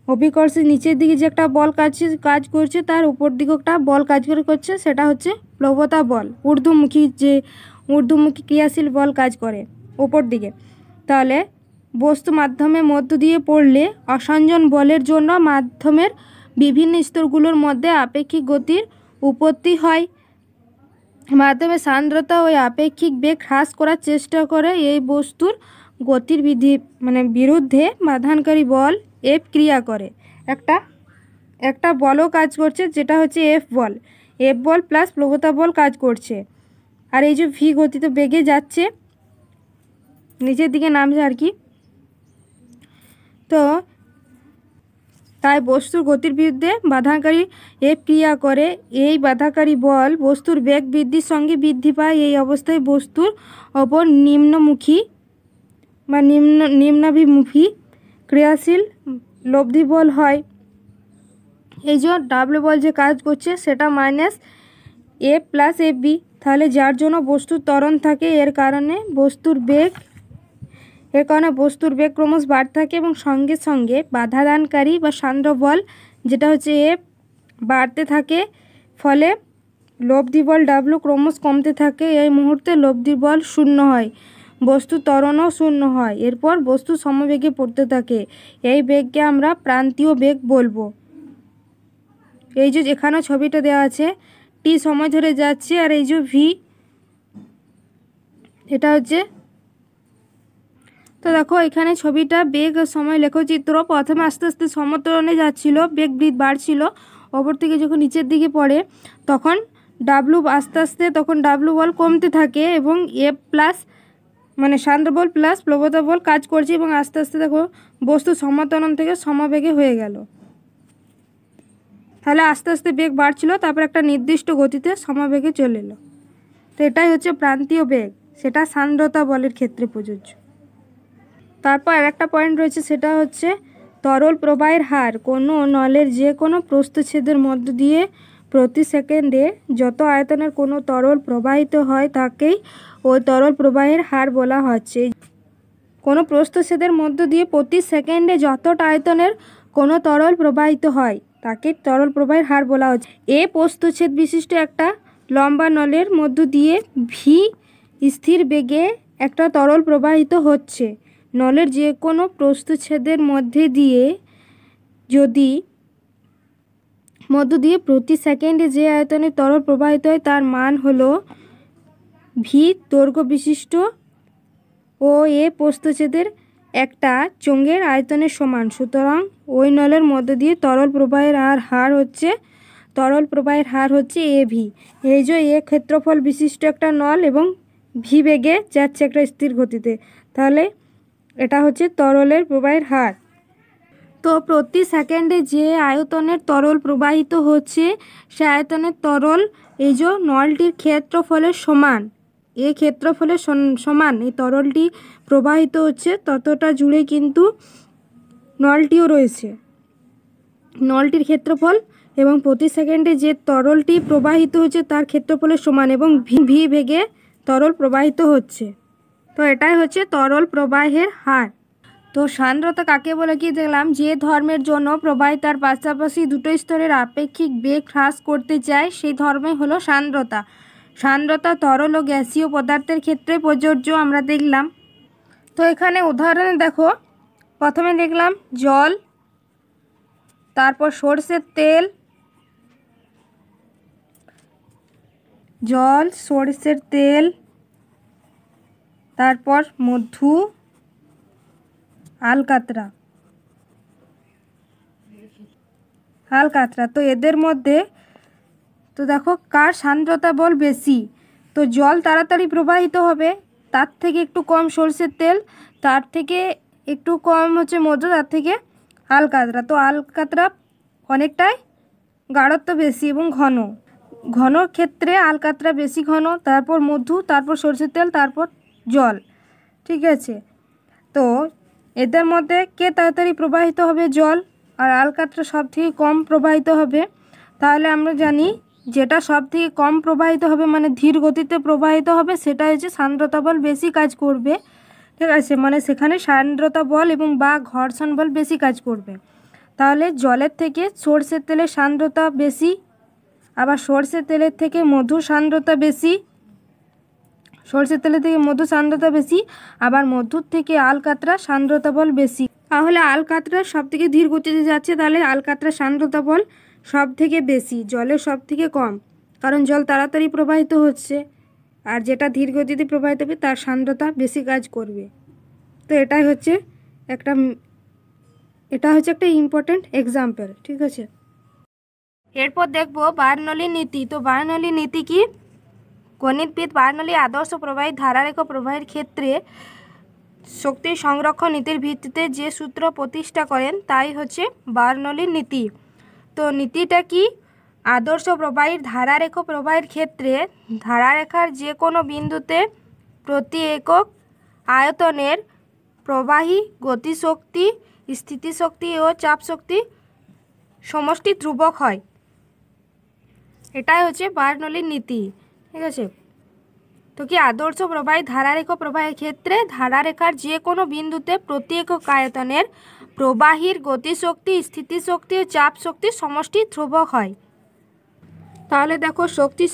অভিকর্ষের নিচের দিকে যে একটা বল কাজ করছে তার উপর দিকে একটা বল কাজ করছে, সেটা হচ্ছে প্লবতা বল। ঊর্ধ্বমুখী ক্রিয়াশীল বল কাজ করে ওপর দিকে। তাহলে বস্তু মাধ্যমের মধ্য দিয়ে পড়লে অসঞ্জন বলের জন্য মাধ্যমের বিভিন্ন স্তরগুলোর মধ্যে আপেক্ষিক গতির উৎপত্তি হয়। মাধ্যমের সান্দ্রতা ওই আপেক্ষিক বেগ হ্রাস করার চেষ্টা করে। এই বস্তুর গতির বিরুদ্ধে বাধানকারী বল এফ ক্রিয়া করে। একটা বলও কাজ করছে, যেটা হচ্ছে এফ বল প্লাস প্লবতা বল কাজ করছে। আর এই যে ভি গতিতে বেগে যাচ্ছে, নিচের দিকে নামছে আর কি। তো তাই বস্তুর গতির বিরুদ্ধে বাধাকারী এফ ক্রিয়া করে। এই বাধাকারী বল বস্তুর বেগ বৃদ্ধির সঙ্গে বৃদ্ধি পায়। এই অবস্থায় বস্তুর ওপর নিম্নাভিমুখী ক্রিয়াশীল লব্ধি বল হয়। এই যে ডাব্লু বল যে কাজ করছে সেটা minus F plus F B, তাহলে যার জন্য বস্তুর ত্বরণ থাকে, এর কারণে বস্তুর বেগ ক্রমশ বাড়তে থাকে এবং সঙ্গে সঙ্গে বাধাদানকারী বা সান্দ্র বল যেটা হচ্ছে এফ বাড়তে থাকে, ফলে লব্ধি বল ডাব্লু ক্রমশ কমতে থাকে। এই মুহূর্তে লব্ধি বল শূন্য হয়, বস্তুর ত্বরণও শূন্য হয়, এরপর বস্তু সমবেগে পড়তে থাকে। এই বেগকে আমরা প্রান্তীয় বেগ বলবো। এই যে এখানে ছবিটা দেওয়া আছে, টি সময় ধরে যাচ্ছে, আর এই যে ভি, এটা হচ্ছে। তো দেখো এখানে ছবিটা বেগ সময় লেখচিত্র। প্রথমে আস্তে আস্তে সমতরণে যাচ্ছিল, বেগ বাড়ছিল, ওপর থেকে যখন নিচের দিকে পড়ে তখন ডাব্লু আস্তে আস্তে তখন ডাব্লু বল কমতে থাকে এবং এফ প্লাস সান্দ্র বল প্লাস প্লবতা বল কাজ করছে এবং আস্তে আস্তে দেখো বস্তু সমতরণ থেকে সমবেগে হয়ে গেল। তাহলে আস্তে আস্তে বেগ বাড়ছিল, তারপর একটা নির্দিষ্ট গতিতে সমবেগে চলে এলো। তো এটাই হচ্ছে প্রান্তীয় বেগ, সেটা সান্দ্রতা বলের ক্ষেত্রে প্রযোজ্য। তারপর আর একটা পয়েন্ট রয়েছে, সেটা হচ্ছে তরল প্রবাহের হার। কোনো নলের যে কোনো প্রস্থচ্ছেদের মধ্য দিয়ে প্রতি সেকেন্ডে যত আয়তনের কোনো তরল প্রবাহিত হয় তাকেই ওই তরল প্রবাহের হার বলা হচ্ছে। কোনো প্রস্থচ্ছেদের মধ্য দিয়ে প্রতি সেকেন্ডে যতটা আয়তনের কোনো তরল প্রবাহিত হয় তাকে তরল প্রবাহের হার বলা হচ্ছে। এ প্রস্থচ্ছেদ বিশিষ্ট একটা লম্বা নলের মধ্য দিয়ে ভি স্থির বেগে একটা তরল প্রবাহিত হচ্ছে। নলের যে কোনো প্রস্থচ্ছেদের মধ্য দিয়ে প্রতি সেকেন্ডে যে আয়তনে তরল প্রবাহিত হয় তার মান হলো ভি দৈর্ঘ্য বিশিষ্ট ও এ প্রস্থচ্ছেদের একটা চোঙের আয়তনের সমান। সুতরাং ওই নলের মধ্য দিয়ে তরল প্রবাহের হার হচ্ছে এ ভি। এই যে এ ক্ষেত্রফল বিশিষ্ট একটা নল এবং ভি বেগে যাচ্ছে একটা স্থির গতিতে, তাহলে এটা হচ্ছে তরলের প্রবাহের হার। তো প্রতি সেকেন্ডে যে আয়তনের তরল প্রবাহিত হচ্ছে সে আয়তনের তরল এই যে নলটির ক্ষেত্রফলের সমান, এই ক্ষেত্রফলের সমান এই তরলটি প্রবাহিত হচ্ছে ততটা জুড়ে কিন্তু নলটিও রয়েছে, নলটির ক্ষেত্রফল এবং প্রতি সেকেন্ডে যে তরলটি প্রবাহিত হচ্ছে তার ক্ষেত্রফলের সমান এবং ভি বেগে তরল প্রবাহিত হচ্ছে। তো এটাই হচ্ছে তরল প্রবাহের হার। তো সান্দ্রতা কাকে বলে কি দেখলাম, যে ধর্মের জন্য প্রবাহিতার পাশাপাশি দুটো স্তরের আপেক্ষিক বেগ হ্রাস করতে চায় সেই ধর্মই হলো সান্দ্রতা। সান্দ্রতা তরল ও গ্যাসীয় পদার্থের ক্ষেত্রে প্রযোজ্য আমরা দেখলাম। তো এখানে উদাহরণে দেখো, প্রথমে দেখলাম জল, তারপর সরষের তেল, জল সরষের তেল, তারপর মধু, আলকাতরা। তো এদের মধ্যে তো দেখো কার সান্দ্রতা বল বেশি, তো জল তাড়াতাড়ি প্রবাহিত হবে, তার থেকে একটু কম সরষের তেল, তার থেকে একটু কম হচ্ছে মধু, তার থেকে আলকাতরা। তো আলকাতরা অনেকটাই গাঢ়ত্ব বেশি এবং ঘনর ক্ষেত্রে আলকাতরা বেশি ঘন, তারপর মধু, তারপর সরষের তেল, তারপর জল। ঠিক আছে, তো এদের মধ্যে কে তাড়াতাড়ি প্রবাহিত হবে, জল, আর আলকাতরা সব থেকে কম প্রবাহিত হবে। তাহলে আমরা জানি যেটা সব থেকে কম প্রবাহিত হবে মানে ধীর গতিতে প্রবাহিত হবে সেটা হচ্ছে সান্দ্রতা বল বেশি কাজ করবে। ঠিক আছে, মানে সেখানে সান্দ্রতা বল এবং বা ঘর্ষণ বল বেশি কাজ করবে। তাহলে জলের থেকে সরষের তেলের সান্দ্রতা বেশি, আবার সরষের তেলের থেকে মধুর সান্দ্রতা বেশি, সরষের তেলের থেকে মধু সান্দ্রতা বেশি, আবার মধুর থেকে আলকাতরা সান্দ্রতা বল বেশি। তাহলে আলকাতরা সব থেকে ধীর গতিতে যাচ্ছে, তাহলে আলকাতরা সান্দ্রতা বল সব থেকে বেশি, জলের সব থেকে কম, কারণ জল তাড়াতাড়ি প্রবাহিত হচ্ছে আর যেটা ধীর গতিতে প্রবাহিত হবে তার সান্দ্রতা বেশি কাজ করবে। তো এটাই হচ্ছে একটা ইম্পর্টেন্ট এক্সাম্পল। ঠিক আছে, এরপর দেখবো বার্নৌলির নীতি। তো বার্নৌলির নীতি কি? গণিতবিদ বার্নৌলি আদর্শ প্রবাহী ধারারেখ প্রবাহের ক্ষেত্রে শক্তি সংরক্ষণ নীতির ভিত্তিতে যে সূত্র প্রতিষ্ঠা করেন তাই হচ্ছে বার্নৌলির নীতি। তো নীতিটা কি? আদর্শ প্রবাহীর ধারারেখ প্রবাহের ক্ষেত্রে ধারারেখার যে কোনো বিন্দুতে প্রতি একক আয়তনের প্রবাহী গতিশক্তি, স্থিতিশক্তি ও চাপ শক্তি সমষ্টি ধ্রুবক হয়। এটাই হচ্ছে বার্নৌলির নীতি। ঠিক আছে, তো কি আদর্শ প্রবাহী ধারারেখ প্রবাহের ক্ষেত্রে ধারারেখার যে কোনো বিন্দুতে প্রতি একক আয়তনের প্রবাহীর গতিশক্তি, স্থিতিশক্তি ও চাপ শক্তি সমষ্টি ধ্রুবক হয়। তাহলে দেখো শক্তি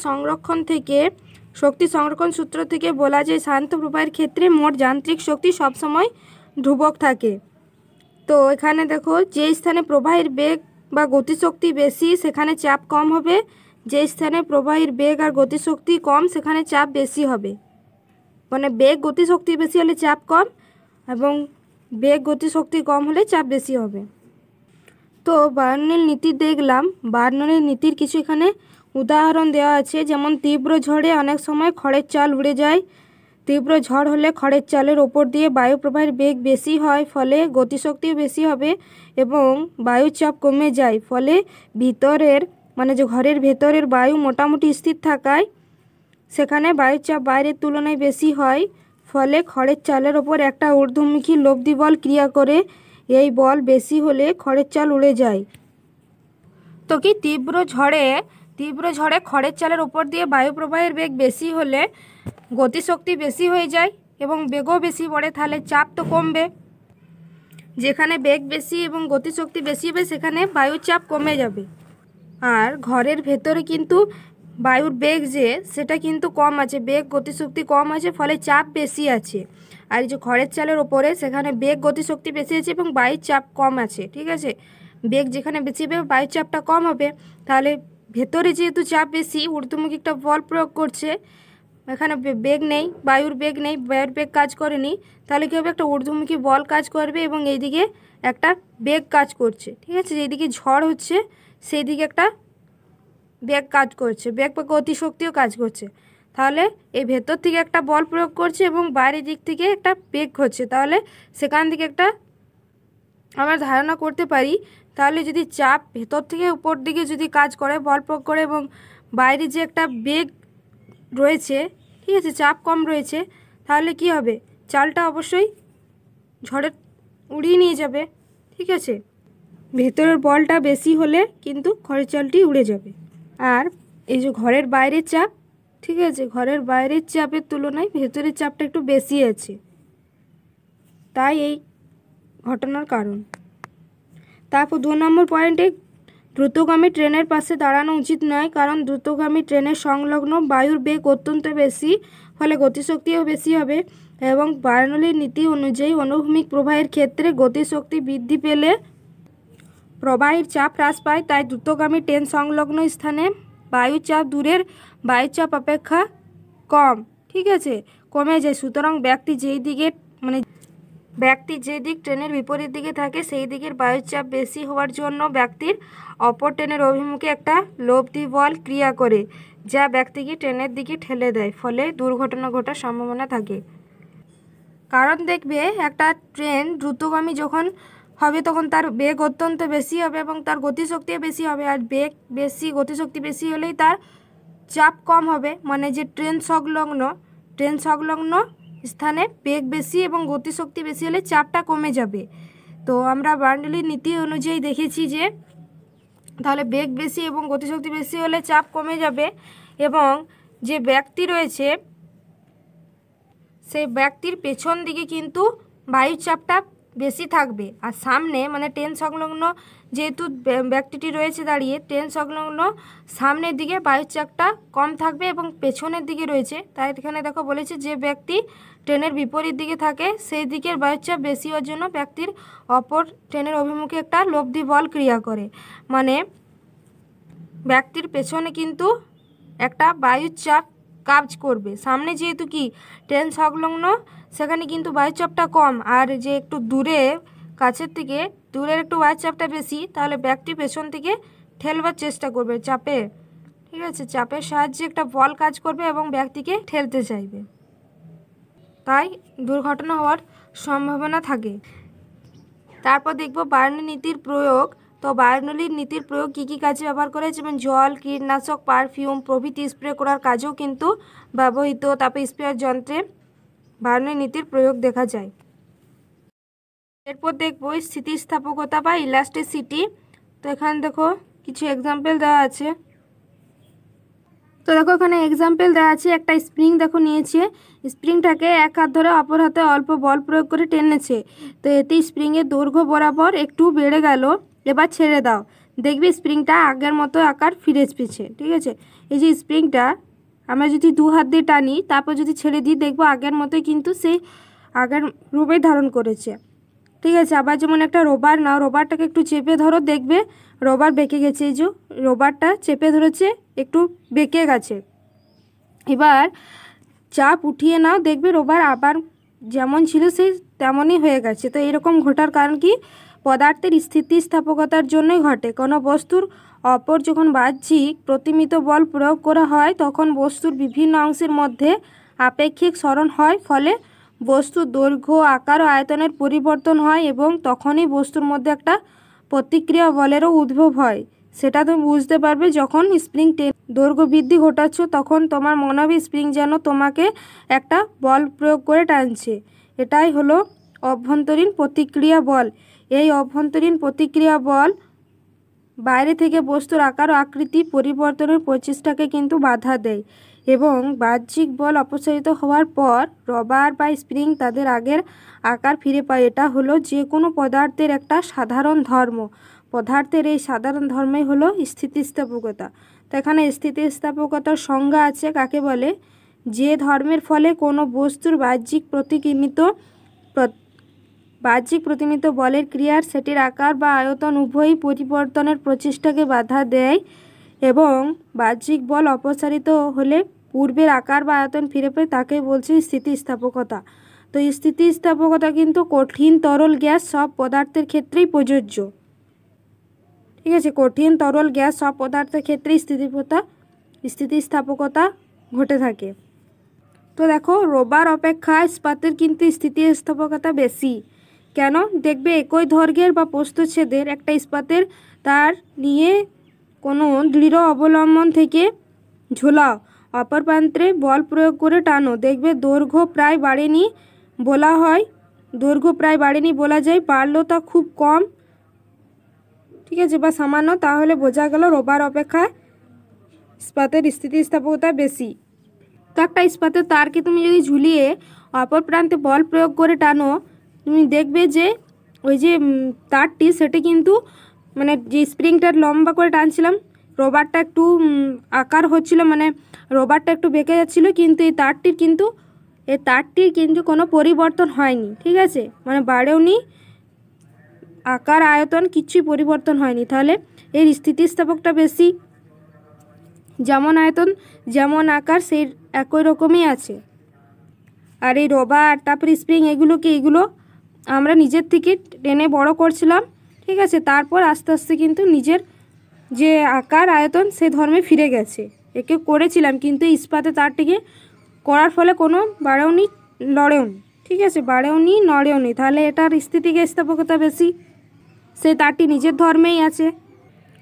সংরক্ষণ সূত্র থেকে বলা যায় শান্ত প্রবাহের ক্ষেত্রে মোট যান্ত্রিক শক্তি সবসময় ধ্রুবক থাকে। তো এখানে দেখো যে স্থানে প্রবাহের বেগ বা গতিশক্তি বেশি সেখানে চাপ কম হবে, যে স্থানে প্রবাহের বেগ আর গতিশক্তি কম সেখানে চাপ বেশি হবে। মানে বেগ গতিশক্তি বেশি হলে চাপ কম এবং বেগ গতিশক্তি কম হলে চাপ বেশি হবে। তো বার্নৌলির নীতি দেখলাম, বার্নৌলির নীতির কিছু এখানে উদাহরণ দেওয়া আছে, যেমন তীব্র ঝড়ে অনেক সময় খড়ের চাল উড়ে যায়। তীব্র ঝড় হলে খড়ের চালের ওপর দিয়ে বায়ু প্রবাহের বেগ বেশি হয়, ফলে গতিশক্তিও বেশি হবে এবং বায়ুর চাপ কমে যায়, ফলে ভিতরের মানে যে ঘরের ভেতরের বায়ু মোটামুটি স্থির থাকায় সেখানে বায়ুর চাপ বাইরের তুলনায় বেশি হয়, ফলে খড়ের চালের ওপর একটা ঊর্ধ্বমুখী লব্ধি বল ক্রিয়া করে, এই বল বেশি হলে খড়ের চাল উড়ে যায়। তো কি তীব্র ঝড়ে খড়ের চালের উপর দিয়ে বায়ু প্রবাহের বেগ বেশি হলে গতিশক্তি বেশি হয়ে যায় এবং বেগও বেশি পড়ে, তাহলে চাপ তো কমবে। যেখানে বেগ বেশি এবং গতিশক্তি বেশি হবে সেখানে বায়ুর চাপ কমে যাবে। আর ঘরের ভেতরে কিন্তু বায়ুর বেগ সেটা কিন্তু কম আছে, বেগ গতিশক্তি কম আছে, ফলে চাপ বেশি আছে। আর এই যে খড়ের চালের ওপরে সেখানে বেগ গতিশক্তি বেশি আছে এবং বায়ুর চাপ কম আছে। ঠিক আছে, বেগ যেখানে বেশি হবে বায়ুর চাপটা কম হবে, তাহলে ভেতরে যেহেতু চাপ বেশি ঊর্ধ্বমুখী একটা বল প্রয়োগ করছে, এখানে বেগ নেই, বায়ুর বেগ কাজ করেনি, তাহলে কী হবে, একটা ঊর্ধ্বমুখী বল কাজ করবে এবং এইদিকে একটা বেগ কাজ করছে। ঠিক আছে, যেদিকে ঝড় হচ্ছে সেই দিকে একটা বেগ কাজ করছে, বেগ বা গতিশক্তিও কাজ করছে। তাহলে এই ভেতর থেকে একটা বল প্রয়োগ করছে এবং বাইরের দিক থেকে একটা বেগ হচ্ছে, তাহলে সেখান থেকে একটা আমরা ধারণা করতে পারি। তাহলে যদি চাপ ভেতর থেকে উপর দিকে যদি কাজ করে, বল প্রয়োগ করে, এবং বাইরে যে একটা বেগ রয়েছে, ঠিক আছে, চাপ কম রয়েছে, তাহলে কি হবে, চালটা অবশ্যই ঝড়ে উড়িয়ে নিয়ে যাবে। ঠিক আছে, ভেতরের বলটা বেশি হলে কিন্তু ঘরের চালটি উড়ে যাবে। আর এই যে ঘরের বাইরের চাপ, ঠিক আছে, ঘরের বাইরের চাপের তুলনায় ভেতরের চাপটা একটু বেশি আছে, তাই এই ঘটনার কারণ। তারপর 2 নম্বর পয়েন্টে, দ্রুতগামী ট্রেনের পাশে দাঁড়ানো উচিত নয়, কারণ দ্রুতগামী ট্রেনের সংলগ্ন বায়ুর বেগ অত্যন্ত বেশি, ফলে গতিশক্তিও বেশি হবে, এবং বার্নৌলির নীতি অনুযায়ী অনুভূমিক প্রবাহের ক্ষেত্রে গতিশক্তি বৃদ্ধি পেলে প্রবাহের চাপ হ্রাস পায়। তাই দ্রুতগামী ট্রেন সংলগ্ন স্থানে বায়ুর চাপ দূরের বায়ুর চাপ অপেক্ষা কম, ঠিক আছে, কমে যায়। সুতরাং ব্যক্তি যে দিক ট্রেনের বিপরীত দিকে থাকে সেই দিকের বায়ুর চাপ বেশি হওয়ার জন্য ব্যক্তির অপর ট্রেনের অভিমুখে একটা লব্ধি বল ক্রিয়া করে, যা ব্যক্তিকে ট্রেনের দিকে ঠেলে দেয়, ফলে দুর্ঘটনা ঘটার সম্ভাবনা থাকে। কারণ দেখবে একটা ট্রেন দ্রুতগামী যখন হবে তখন তার বেগ অত্যন্ত বেশি হবে এবং তার গতিশক্তিও বেশি হবে, আর বেগ বেশি, গতিশক্তি বেশি হলেই তার চাপ কম হবে, মানে যে ট্রেন সংলগ্ন স্থানে বেগ বেশি এবং গতিশক্তি বেশি হলে চাপটা কমে যাবে। তো আমরা বার্নৌলির নীতি অনুযায়ী দেখেছি যে তাহলে বেগ বেশি এবং গতিশক্তি বেশি হলে চাপ কমে যাবে, এবং যে ব্যক্তি রয়েছে সেই ব্যক্তির পেছন দিকে কিন্তু বায়ুর চাপটা বেশি থাকবে, আর সামনে মানে ট্রেন সংলগ্ন যেহেতু ব্যক্তিটি রয়েছে দাঁড়িয়ে, ট্রেন সংলগ্ন সামনের দিকে বায়ুর চাপটা কম থাকবে এবং পেছনের দিকে রয়েছে, তাই এখানে দেখো বলেছে যে ব্যক্তি ট্রেনের বিপরীত দিকে থাকে সেই দিকের বায়ুর চাপ বেশি হওয়ার জন্য ব্যক্তির অপর ট্রেনের অভিমুখে একটা লব্ধি বল ক্রিয়া করে, মানে ব্যক্তির পেছনে কিন্তু একটা বায়ুর চাপ কাজ করবে। সামনে যেহেতু কি ট্রেন সংলগ্ন সেখানে কিন্তু বায়ুর চাপটা কম, আর যে একটু দূরে কাছের থেকে দূরের একটু বায়ুর চাপটা বেশি, তাহলে ব্যক্তি পেছন থেকে ঠেলবার চেষ্টা করবে চাপে, ঠিক আছে, চাপের সাহায্যে একটা বল কাজ করবে এবং ব্যক্তিকে ঠেলতে চাইবে, তাই দুর্ঘটনা হওয়ার সম্ভাবনা থাকে। তারপর দেখব বার্নৌলি নীতির প্রয়োগ। তো বার্নৌলির নীতির প্রয়োগ কী কী কাজে ব্যবহার করে, যেমন জল, কীটনাশক, পারফিউম প্রভৃতি স্প্রে করার কাজেও কিন্তু ব্যবহৃত। তারপর স্প্রেয়ার যন্ত্রে বার্নৌলি নীতির প্রয়োগ দেখা যায়। এরপর দেখব স্থিতিস্থাপকতা বা ইলাস্টিসিটি। তো এখানে দেখো কিছু এক্সাম্পল দেওয়া আছে। তো দেখো এখানে এক্সাম্পল দেওয়া আছে, একটা স্প্রিং দেখো নিয়েছে, স্প্রিংটাকে এক হাত ধরে অপর হাতে অল্প বল প্রয়োগ করে টেনেছে, তো এতে স্প্রিংয়ের দৈর্ঘ্য বরাবর একটু বেড়ে গেল, এবার ছেড়ে দাও, দেখবি স্প্রিংটা আগের মতো আকার ফিরে এসেছে। ঠিক আছে, এই যে স্প্রিংটা আমরা যদি 2 হাত দিয়ে টানি তারপর যদি ছেড়ে দিই দেখবো আগের মতোই কিন্তু সেই আগের রূপে ধারণ করেছে। ঠিক আছে, আবার যেমন একটা রবার নাও, রবারটাকে একটু চেপে ধরো, দেখবে রবার বেঁকে গেছে, এই যে রবারটা চেপে ধরেছে একটু বেঁকে গেছে, এবার চাপ উঠিয়ে নাও, দেখবে রবার আবার যেমন ছিল সেই তেমনই হয়ে গেছে। তো এরকম ঘটার কারণ কি, পদার্থের স্থিতিস্থাপকতার জন্যই ঘটে। কোনো বস্তুর অপর যখন বাহ্যিক প্রতিমিত বল প্রয়োগ করা হয় তখন বস্তুর বিভিন্ন অংশের মধ্যে আপেক্ষিক সরণ হয়, ফলে বস্তুর দৈর্ঘ্য, আকার ও আয়তনের পরিবর্তন হয় এবং তখনই বস্তুর মধ্যে একটা প্রতিক্রিয়া বলেরও উদ্ভব হয়। সেটা তুমি বুঝতে পারবে যখন স্প্রিং দৈর্ঘ্য বৃদ্ধি ঘটাচ্ছ, তখন তোমার মনে হবে স্প্রিং যেন তোমাকে একটা বল প্রয়োগ করে টানছে। এটাই হলো অভ্যন্তরীণ প্রতিক্রিয়া বল। এই অভ্যন্তরীণ প্রতিক্রিয়া বল বাইরে থেকে বস্তুর আকার ও আকৃতি পরিবর্তনের প্রচেষ্টাকে কিন্তু বাধা দেয়, এবং বাহ্যিক বল অপসারিত হওয়ার পর রবার বা স্প্রিং তাদের আগের আকার ফিরে পায়। এটা হলো যে কোনো পদার্থের একটা সাধারণ ধর্ম। পদার্থের এই সাধারণ ধর্মই হলো স্থিতিস্থাপকতা। তো এখানে স্থিতিস্থাপকতার সংজ্ঞা আছে, কাকে বলে, যে ধর্মের ফলে কোনো বস্তুর বাহ্যিক প্রতিমিত বলের ক্রিয়ার সেটির আকার বা আয়তন উভয়ই পরিবর্তনের প্রচেষ্টাকে বাধা দেয়, এবং বাহ্যিক বল অপসারিত হলে পূর্বের আকার বা আয়তন ফিরে পায়, তাকে বলছে স্থিতিস্থাপকতা। তো স্থিতিস্থাপকতা কিন্তু কঠিন, তরল, গ্যাস সব পদার্থের ক্ষেত্রেই প্রযোজ্য। ঠিক আছে, কঠিন, তরল, গ্যাস সব পদার্থের ক্ষেত্রেই স্থিতিস্থাপকতা ঘটে থাকে। তো দেখো রবার অপেক্ষা ইস্পাতের কিন্তু স্থিতিস্থাপকতা বেশি, কেন? দেখবে একই দৈর্ঘ্যের বা প্রস্থচ্ছেদের একটা ইস্পাতের তার নিয়ে কোনো দৃঢ় অবলম্বন থেকে ঝোলাও, অপর প্রান্তে বল প্রয়োগ করে টানো, দেখবে দৈর্ঘ্য প্রায় বাড়েনি বলা যায়, বাড়লেও তা খুব কম, ঠিক আছে, বা সামান্য। তাহলে বোঝা গেল রবার অপেক্ষা ইস্পাতের স্থিতিস্থাপকতা বেশি। তো একটা ইস্পাতের তারকে তুমি যদি ঝুলিয়ে অপর প্রান্তে বল প্রয়োগ করে টানো, তুমি দেখবে যে ওই যে তারটি সেটি কিন্তু মানে যে স্প্রিংটা লম্বা করে টানছিলাম, রবারটা একটু আকার হচ্ছিল, মানে রবারটা একটু বেঁকে যাচ্ছিলো, কিন্তু এই তারটির কিন্তু কোনো পরিবর্তন হয়নি, ঠিক আছে, মানে বাড়েওনি, আকার আয়তন কিছুই পরিবর্তন হয়নি। তাহলে এর স্থিতিস্থাপকটা বেশি, যেমন আয়তন যেমন আকার সেই একই রকমই আছে। আর এই রবার তারপরে স্প্রিং এগুলো আমরা নিজের থেকে টেনে বড় করছিলাম, ঠিক আছে, তারপর আস্তে আস্তে কিন্তু নিজের যে আকার আয়তন সে ধর্মে ফিরে গেছে। একে করেছিলাম কিন্তু ইস্পাতে তারটিকে করার ফলে কোনো বাড়েওনি লড়েওনি, ঠিক আছে, বাড়েওনি নড়েওনি, তাহলে এটার স্থিতিস্থাপকতা বেশি, সে তারটি নিজের ধর্মেই আছে।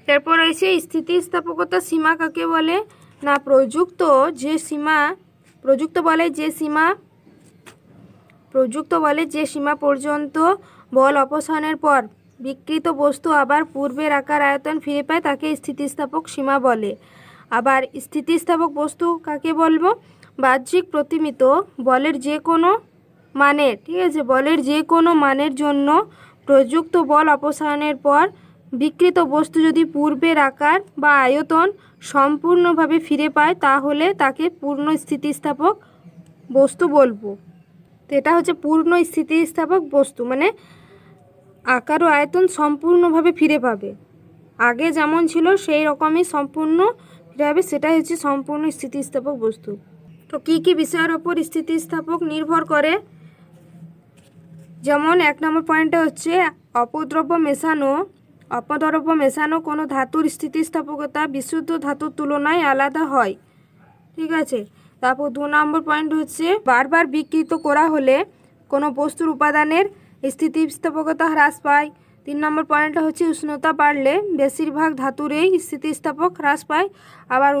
এরপর রয়েছে স্থিতিস্থাপকতা সীমা কাকে বলে না, প্রযুক্ত বলে যে সীমা পর্যন্ত বল অপসারণের পর বিকৃত বস্তু আবার পূর্বের আকার আয়তন ফিরে পায় তাকে স্থিতিস্থাপক সীমা বলে। আবার স্থিতিস্থাপক বস্তু কাকে বলবো, বাহ্যিক প্রতিমিত বলের যে কোনো মানের, ঠিক আছে, বলের যে কোনো মানের জন্য প্রযুক্ত বল অপসারণের পর বিকৃত বস্তু যদি পূর্বের আকার বা আয়তন সম্পূর্ণভাবে ফিরে পায় তাহলে তাকে পূর্ণ স্থিতিস্থাপক বস্তু বলবো। তো এটা হচ্ছে পূর্ণ স্থিতিস্থাপক বস্তু, মানে আকার ও আয়তন সম্পূর্ণভাবে ফিরে পাবে, আগে যেমন ছিল সেই রকমই সম্পূর্ণ ফিরে পাবে, সেটাই হচ্ছে সম্পূর্ণ স্থিতিস্থাপক বস্তু। তো কী কী বিষয়ের ওপর স্থিতিস্থাপক নির্ভর করে, যেমন 1 নম্বর পয়েন্টে হচ্ছে অপদ্রব্য মেশানো কোনো ধাতুর স্থিতিস্থাপকতা বিশুদ্ধ ধাতুর তুলনায় আলাদা হয়, ঠিক আছে। তারপর 2 নম্বর পয়েন্ট হচ্ছে বারবার বিকৃত করা হলে কোনো বস্তুর উপাদানের স্থিতিস্থাপকতা হ্রাস পায়। 3 নম্বর পয়েন্টটা হচ্ছে উষ্ণতা বাড়লে বেশিরভাগ ধাতুরই স্থিতিস্থাপক হ্রাস পায়। আবার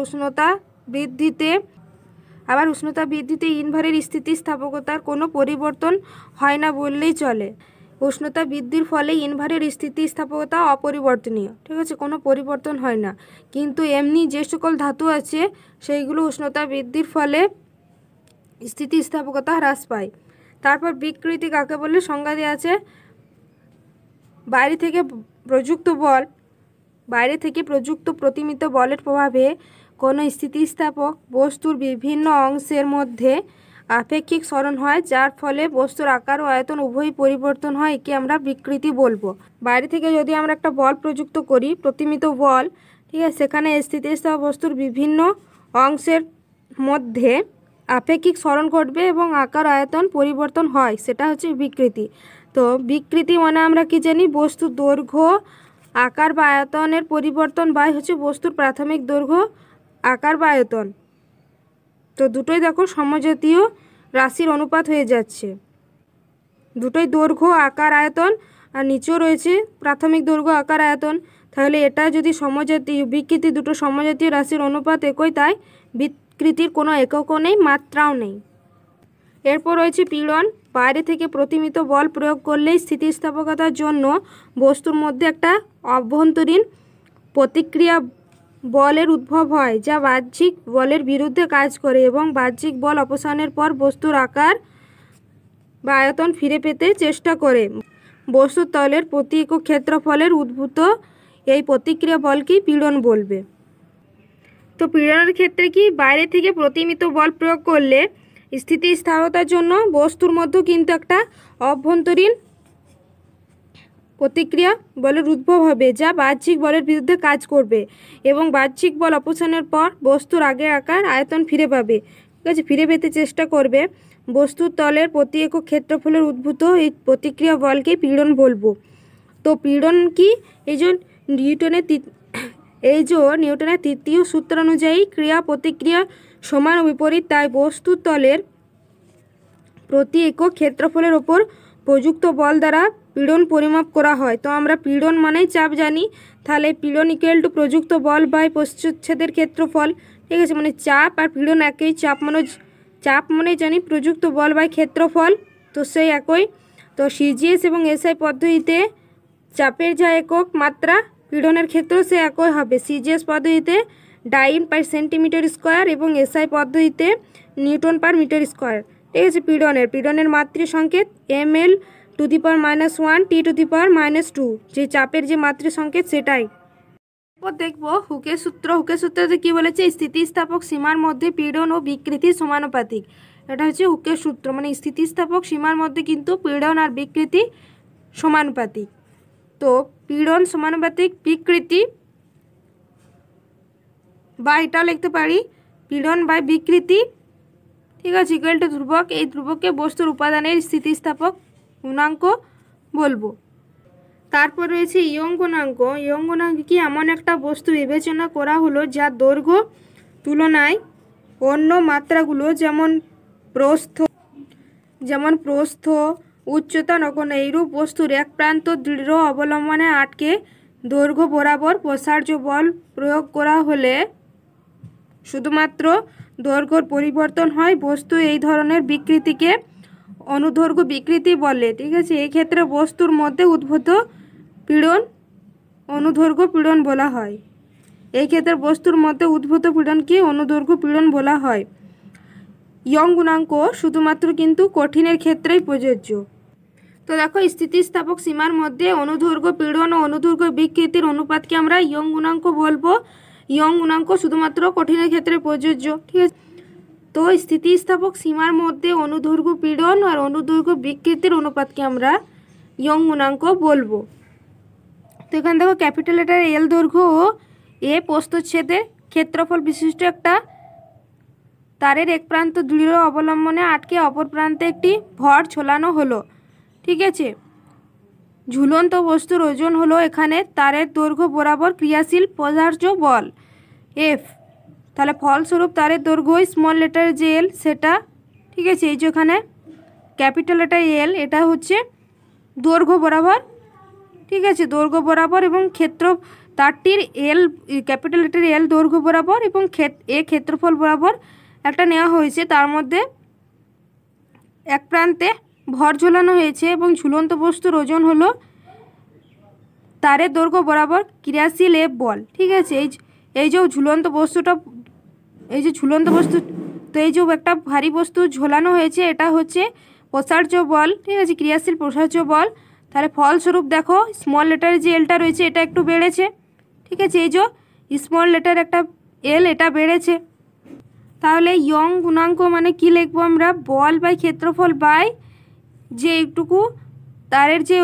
উষ্ণতা বৃদ্ধিতে ইনভারের স্থিতিস্থাপকতার কোনো পরিবর্তন হয় না বললেই চলে। উষ্ণতা বৃদ্ধির ফলে ইনভারের স্থিতিস্থাপকতা অপরিবর্তনীয়, ঠিক আছে, কোনো পরিবর্তন হয় না, কিন্তু এমনি যে সকল ধাতু আছে সেইগুলো উষ্ণতা বৃদ্ধির ফলে স্থিতিস্থাপকতা হ্রাস পায়। তারপর বিকৃতি কাকে বলে সংজ্ঞা দেওয়া আছে, বাইরে থেকে প্রযুক্ত প্রতিমিত বলের প্রভাবে কোনো স্থিতিস্থাপক বস্তুর বিভিন্ন অংশের মধ্যে আপেক্ষিক সরণ হয়, যার ফলে বস্তুর আকার ও আয়তন উভয়ই পরিবর্তন হয়, একে আমরা বিকৃতি বলবো। বাইরে থেকে যদি আমরা একটা বল প্রযুক্ত করি, প্রতিমিত বল, ঠিক আছে, সেখানে স্থিতিস্থাপক বস্তুর বিভিন্ন অংশের মধ্যে আপেক্ষিক সরণ ঘটবে এবং আকার আয়তন পরিবর্তন হয়, সেটা হচ্ছে বিকৃতি। তো বিকৃতি মানে আমরা কি জানি, বস্তুর দৈর্ঘ্য আকার বা আয়তনের পরিবর্তন বা হচ্ছে বস্তুর প্রাথমিক দৈর্ঘ্য আকার বা আয়তন, তো দুটোই দেখো সমজাতীয় রাশির অনুপাত হয়ে যাচ্ছে, দুটোই দৈর্ঘ্য আকার আয়তন আর নিচেও রয়েছে প্রাথমিক দৈর্ঘ্য আকার আয়তন, তাহলে এটা যদি বিকৃতি দুটো সমজাতীয় রাশির অনুপাত একই, তাই বিকৃতির কোনো এককও নেই, মাত্রাও নেই। এরপর রয়েছে পীড়ন, বাইরে থেকে প্রতিমিত বল প্রয়োগ করলে স্থিতিস্থাপকতার জন্য বস্তুর মধ্যে একটা অভ্যন্তরীণ প্রতিক্রিয়া বলের উদ্ভব হয় যা বাহ্যিক বলের বিরুদ্ধে কাজ করে এবং বাহ্যিক বল অপসারণের পর বস্তুর আকার বা আয়তন ফিরে পেতে চেষ্টা করে। বস্তুর তলের প্রতি একক ক্ষেত্রফলের উদ্ভূত এই প্রতিক্রিয়া বলকেই পীড়ন বলবে। তো পীড়নের ক্ষেত্রে কি, বাইরে থেকে প্রতিমিত বল প্রয়োগ করলে স্থিতিস্থাপকতার জন্য বস্তুর মধ্যে কিন্তু একটা অভ্যন্তরীণ প্রতিক্রিয়া বলের উদ্ভব হবে যা বাহ্যিক বলের বিরুদ্ধে কাজ করবে এবং বাহ্যিক বল অপসারণের পর বস্তুর আগের আকার আয়তন ফিরে পাবে, ঠিক আছে, ফিরে পেতে চেষ্টা করবে। বস্তুর তলের প্রতি একক ক্ষেত্রফলের উদ্ভূত এই প্রতিক্রিয়া বলকে পীড়ন বলবো। তো পীড়ন কি, এই যে নিউটনের তৃতীয় সূত্র অনুযায়ী ক্রিয়া প্রতিক্রিয়া সমান ও বিপরীত, তাই বস্তুর তলের প্রতি একক ক্ষেত্রফলের ওপর প্রযুক্ত বল দ্বারা পীড়ন পরিমাপ করা হয়। তো আমরা পীড়ন মানেই চাপ জানি, তাহলে পীড়ন ইকুয়াল টু প্রযুক্ত বল বাই প্রস্থচ্ছেদের ক্ষেত্রফল। ঠিক আছে, মানে চাপ আর পীড়ন একই, চাপ মানে জানি প্রযুক্ত বল বাই ক্ষেত্রফল, তো সেই একই। তো সিজিএস এবং এসআই পদ্ধতিতে চাপের যা একক মাত্রা পীড়নের ক্ষেত্রেও সে একই হবে। সিজিএস পদ্ধতিতে ডাইন পার সেন্টিমিটার স্কোয়ার এবং এসআই পদ্ধতিতে নিউটন পার মিটার স্কোয়ার। ঠিক আছে, পীড়নের মাতৃ সংকেত ml to the power -1 T to the power -2, যে চাপের যে মাতৃ সংকেত সেটাই। এরপর দেখবো হুকের সূত্র। হুকের সূত্রতে কি বলেছে, স্থিতিস্থাপক সীমার মধ্যে পীড়ন ও বিকৃতি সমানুপাতিক। এটা হচ্ছে হুকের সূত্র, মানে স্থিতিস্থাপক সীমার মধ্যে কিন্তু পীড়ন আর বিকৃতি সমানুপাতিক। তো পীড়ন সমানুপাতিক বিকৃতি, বা এটা লিখতে পারি পীড়ন বাই বিকৃতি, ঠিক আছে, ইকুয়াল টু ধ্রুবক। এই ধ্রুবককে বস্তুর উপাদানের স্থিতিস্থাপক গুণাঙ্ক বলবো। তারপর রয়েছে ইয়ং গুণাঙ্ক। ইয়ং গুণাঙ্ক কি, এমন একটা বস্তু বিবেচনা করা হলো যার দৈর্ঘ্য তুলনায় অন্য মাত্রাগুলো যেমন প্রস্থ উচ্চতা নগণ্য। এইরূপ বস্তুর এক প্রান্ত দৃঢ় অবলম্বনে আটকে দৈর্ঘ্য বরাবর প্রসার্য বল প্রয়োগ করা হলে শুধুমাত্র দৈর্ঘ্যর পরিবর্তন হয়। বস্তু এই ধরনের বিকৃতিকে অনুদৈর্ঘ্য বিকৃতি বলে। ঠিক আছে, এই ক্ষেত্রে বস্তুর মধ্যে উদ্ভূত পীড়ন অনুদৈর্ঘ্য পীড়ন বলা হয়। এই ক্ষেত্রে বস্তুর মধ্যে উদ্ভূত পীড়নকে অনুদৈর্ঘ্য পীড়ন বলা হয়। ইয়ং গুণাঙ্ক শুধুমাত্র কিন্তু কঠিনের ক্ষেত্রেই প্রযোজ্য। তো দেখো, স্থিতিস্থাপক সীমার মধ্যে অনুদৈর্ঘ্য পীড়ন ও অনুদৈর্ঘ্য বিকৃতির অনুপাতকে আমরা ইয়ং গুণাঙ্ক বলবো। ইয়ং গুণাঙ্ক শুধুমাত্র কঠিনের ক্ষেত্রে প্রযোজ্য। ঠিক আছে, তো স্থিতিস্থাপক সীমার মধ্যে অনুদৈর্ঘ্য পীড়ন আর অনুদৈর্ঘ্য বিকৃতির অনুপাতকে আমরা ইয়ং গুণাঙ্ক বলবো। তো এখানে দেখো, ক্যাপিটাল লেটার এল দৈর্ঘ্য ও এ প্রস্থচ্ছেদের ক্ষেত্রফল বিশিষ্ট একটা তারের এক প্রান্ত দৃঢ় অবলম্বনে আটকে অপর প্রান্তে একটি ভর ঝোলানো হলো। ঠিক আছে, ঝুলন্ত বস্তুর ওজন হলো এখানে তারের দৈর্ঘ্য বরাবর ক্রিয়াশীল প্রসার্য বল এফ। তাহলে ফলস্বরূপ তারের দৈর্ঘ্য স্মল লেটার যে এল সেটা, ঠিক আছে, এই যে এখানে ক্যাপিটাল লেটার এল, এটা হচ্ছে দৈর্ঘ্য বরাবর। ঠিক আছে, দৈর্ঘ্য বরাবর এবং তারটির এল ক্যাপিটাল লেটার এল দৈর্ঘ্য বরাবর এবং ক্ষেত্রফল বরাবর একটা নেওয়া হয়েছে। তার মধ্যে এক প্রান্তে ভর ঝোলানো হয়েছে এবং ঝুলন্ত বস্তুর ওজন হলো তারের দৈর্ঘ্য বরাবর ক্রিয়াশীল এফ বল। ঠিক আছে, এই যে ঝুলন্ত বস্তুটা, এই যে ঝুলন্ত বস্তু, তো এই যে একটা ভারী বস্তু ঝোলানো হয়েছে, এটা হচ্ছে প্রসার্য বল। ঠিক আছে, ক্রিয়াশীল প্রসার্য বল। তাহলে ফলস্বরূপ দেখো, স্মল লেটারে যে এলটা রয়েছে এটা একটু বেড়েছে। ঠিক আছে, এই যে স্মল লেটার একটা এল, এটা বেড়েছে। তাহলে ইয়ং গুণাঙ্ক মানে কি লিখবো আমরা, বল বাই ক্ষেত্রফল বাই যে একটুকু তারের যে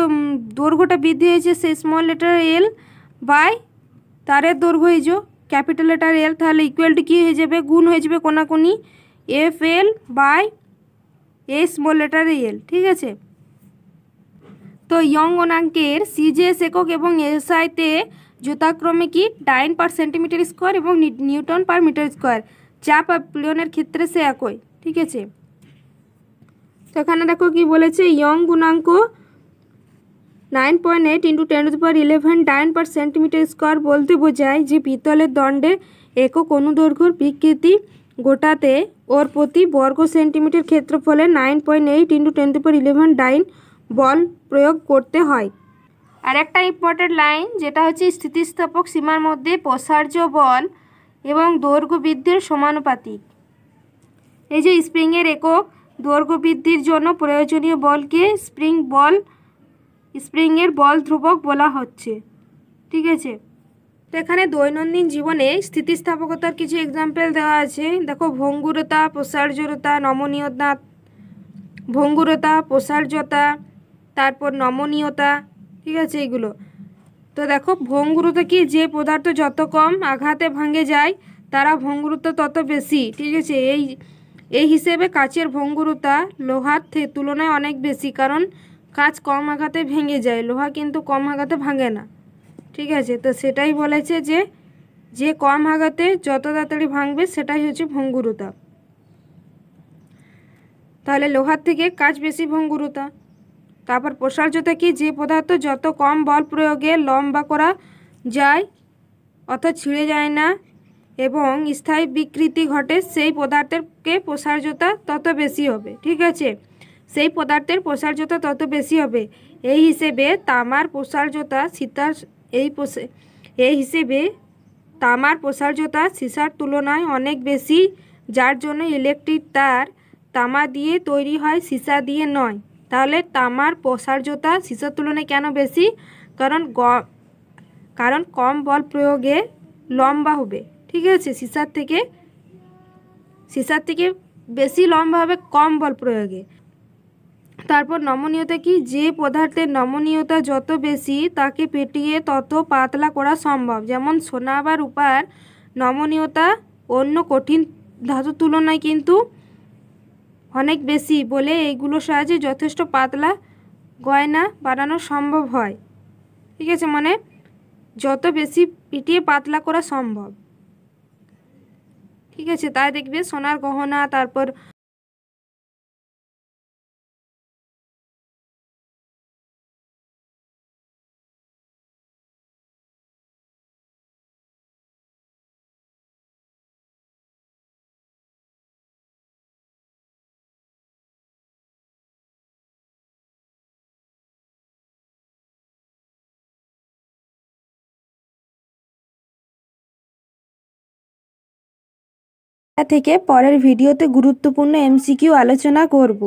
দৈর্ঘ্যটা বৃদ্ধি হয়েছে সেই স্মল লেটার এল বাই তারের দৈর্ঘ্য এই যে ক্যাপিটাল লেটার এল। তাহলে ইকুয়াল টু কী হয়ে যাবে, গুণ হয়ে যাবে কোনাকুনি F L by a small letter L. ঠিক আছে, তো ইয়ং গুণাঙ্কের সিজিএস একক এবং এসআইতে যথাক্রমে কি ডাইন পার সেন্টিমিটার স্কোয়ার এবং নিউটন পার মিটার স্কোয়ার। চাপ আর পীড়নের ক্ষেত্রে সে একই। ঠিক আছে, তো এখানে দেখো কি বলেছে, ইয়ং গুণাঙ্ক 9.8 × 10⁻11 ডাইন পার সেন্টিমিটার স্কোয়ার বলতে বোঝায় যে পিতলের দণ্ডের একক অনুদৈর্ঘ্যর বিকৃতি গোটাতে ওর প্রতি বর্গ সেন্টিমিটার ক্ষেত্রফলে 9.8 × 10⁻11 ডাইন বল প্রয়োগ করতে হয়। আর একটা ইম্পর্টেন্ট লাইন, যেটা হচ্ছে স্থিতিস্থাপক সীমার মধ্যে প্রসার্য বল এবং দৈর্ঘ্য বৃদ্ধির সমানুপাতিক। এই যে স্প্রিংয়ের একক দৈর্ঘ্য বৃদ্ধির জন্য প্রয়োজনীয় বলকে স্প্রিংয়ের বল ধ্রুবক বলা হচ্ছে। ঠিক আছে, তো এখানে দৈনন্দিন জীবনে স্থিতিস্থাপকতার কিছু এক্সাম্পল দেওয়া আছে। দেখো, ভঙ্গুরতা, প্রসার্যতা, নমনীয়তা, ভঙ্গুরতা, প্রসার্যতা, তারপর নমনীয়তা। ঠিক আছে, এইগুলো। তো দেখো, ভঙ্গুরতা কি, যে পদার্থ যত কম আঘাতে ভাঙে যায় তারা ভঙ্গুরতা তত বেশি। ঠিক আছে, এই হিসেবে কাচের ভঙ্গুরতা লোহার তুলনায় অনেক বেশি, কারণ কাঁচ কম আঘাতে ভেঙে যায়, লোহা কিন্তু কম আঘাতে ভাঙে না। ঠিক আছে, তো সেটাই বলেছে যে কম আঘাতে যত তাড়াতাড়ি ভাঙবে সেটাই হচ্ছে ভঙ্গুরতা। তাহলে লোহার থেকে কাঁচ বেশি ভঙ্গুরতা। তারপর প্রসার্যতা কি, যে পদার্থ যত কম বল প্রয়োগে লম্বা করা যায় অর্থাৎ ছিঁড়ে যায় না এবং স্থায়ী বিকৃতি ঘটে, সেই পদার্থের প্রসার্যতা তত বেশি হবে। ঠিক আছে, সেই পদার্থের প্রসার্যতা তত বেশি হবে। এই হিসেবে তামার প্রসার্যতা তামার প্রসার্যতা সীসার তুলনায় অনেক বেশি, যার জন্য ইলেকট্রিক তার তামা দিয়ে তৈরি হয়, সীসা দিয়ে নয়। তাহলে তামার প্রসার্যতা সীসার তুলনায় কেন বেশি? কারণ কম বল প্রয়োগে লম্বা হবে। ঠিক আছে, সীসার থেকে বেশি লম্বা হবে কম বল প্রয়োগে। তারপর নমনীয়তা কি, যে পদার্থের নমনীয়তা যত বেশি তাকে পেটিয়ে তত পাতলা করা সম্ভব। যেমন সোনা বা রূপার নমনীয়তা অন্য কঠিন ধাতুর তুলনায় কিন্তু অনেক বেশি বলে এইগুলোর সাহায্যে যথেষ্ট পাতলা গয়না বানানো সম্ভব হয়। ঠিক আছে, মানে যত বেশি পিটিয়ে পাতলা করা সম্ভব। ঠিক আছে, তাই দেখবে সোনার গহনা, তারপর থেকে পরের ভিডিওতে গুরুত্বপূর্ণ এমসিকিউ আলোচনা করব।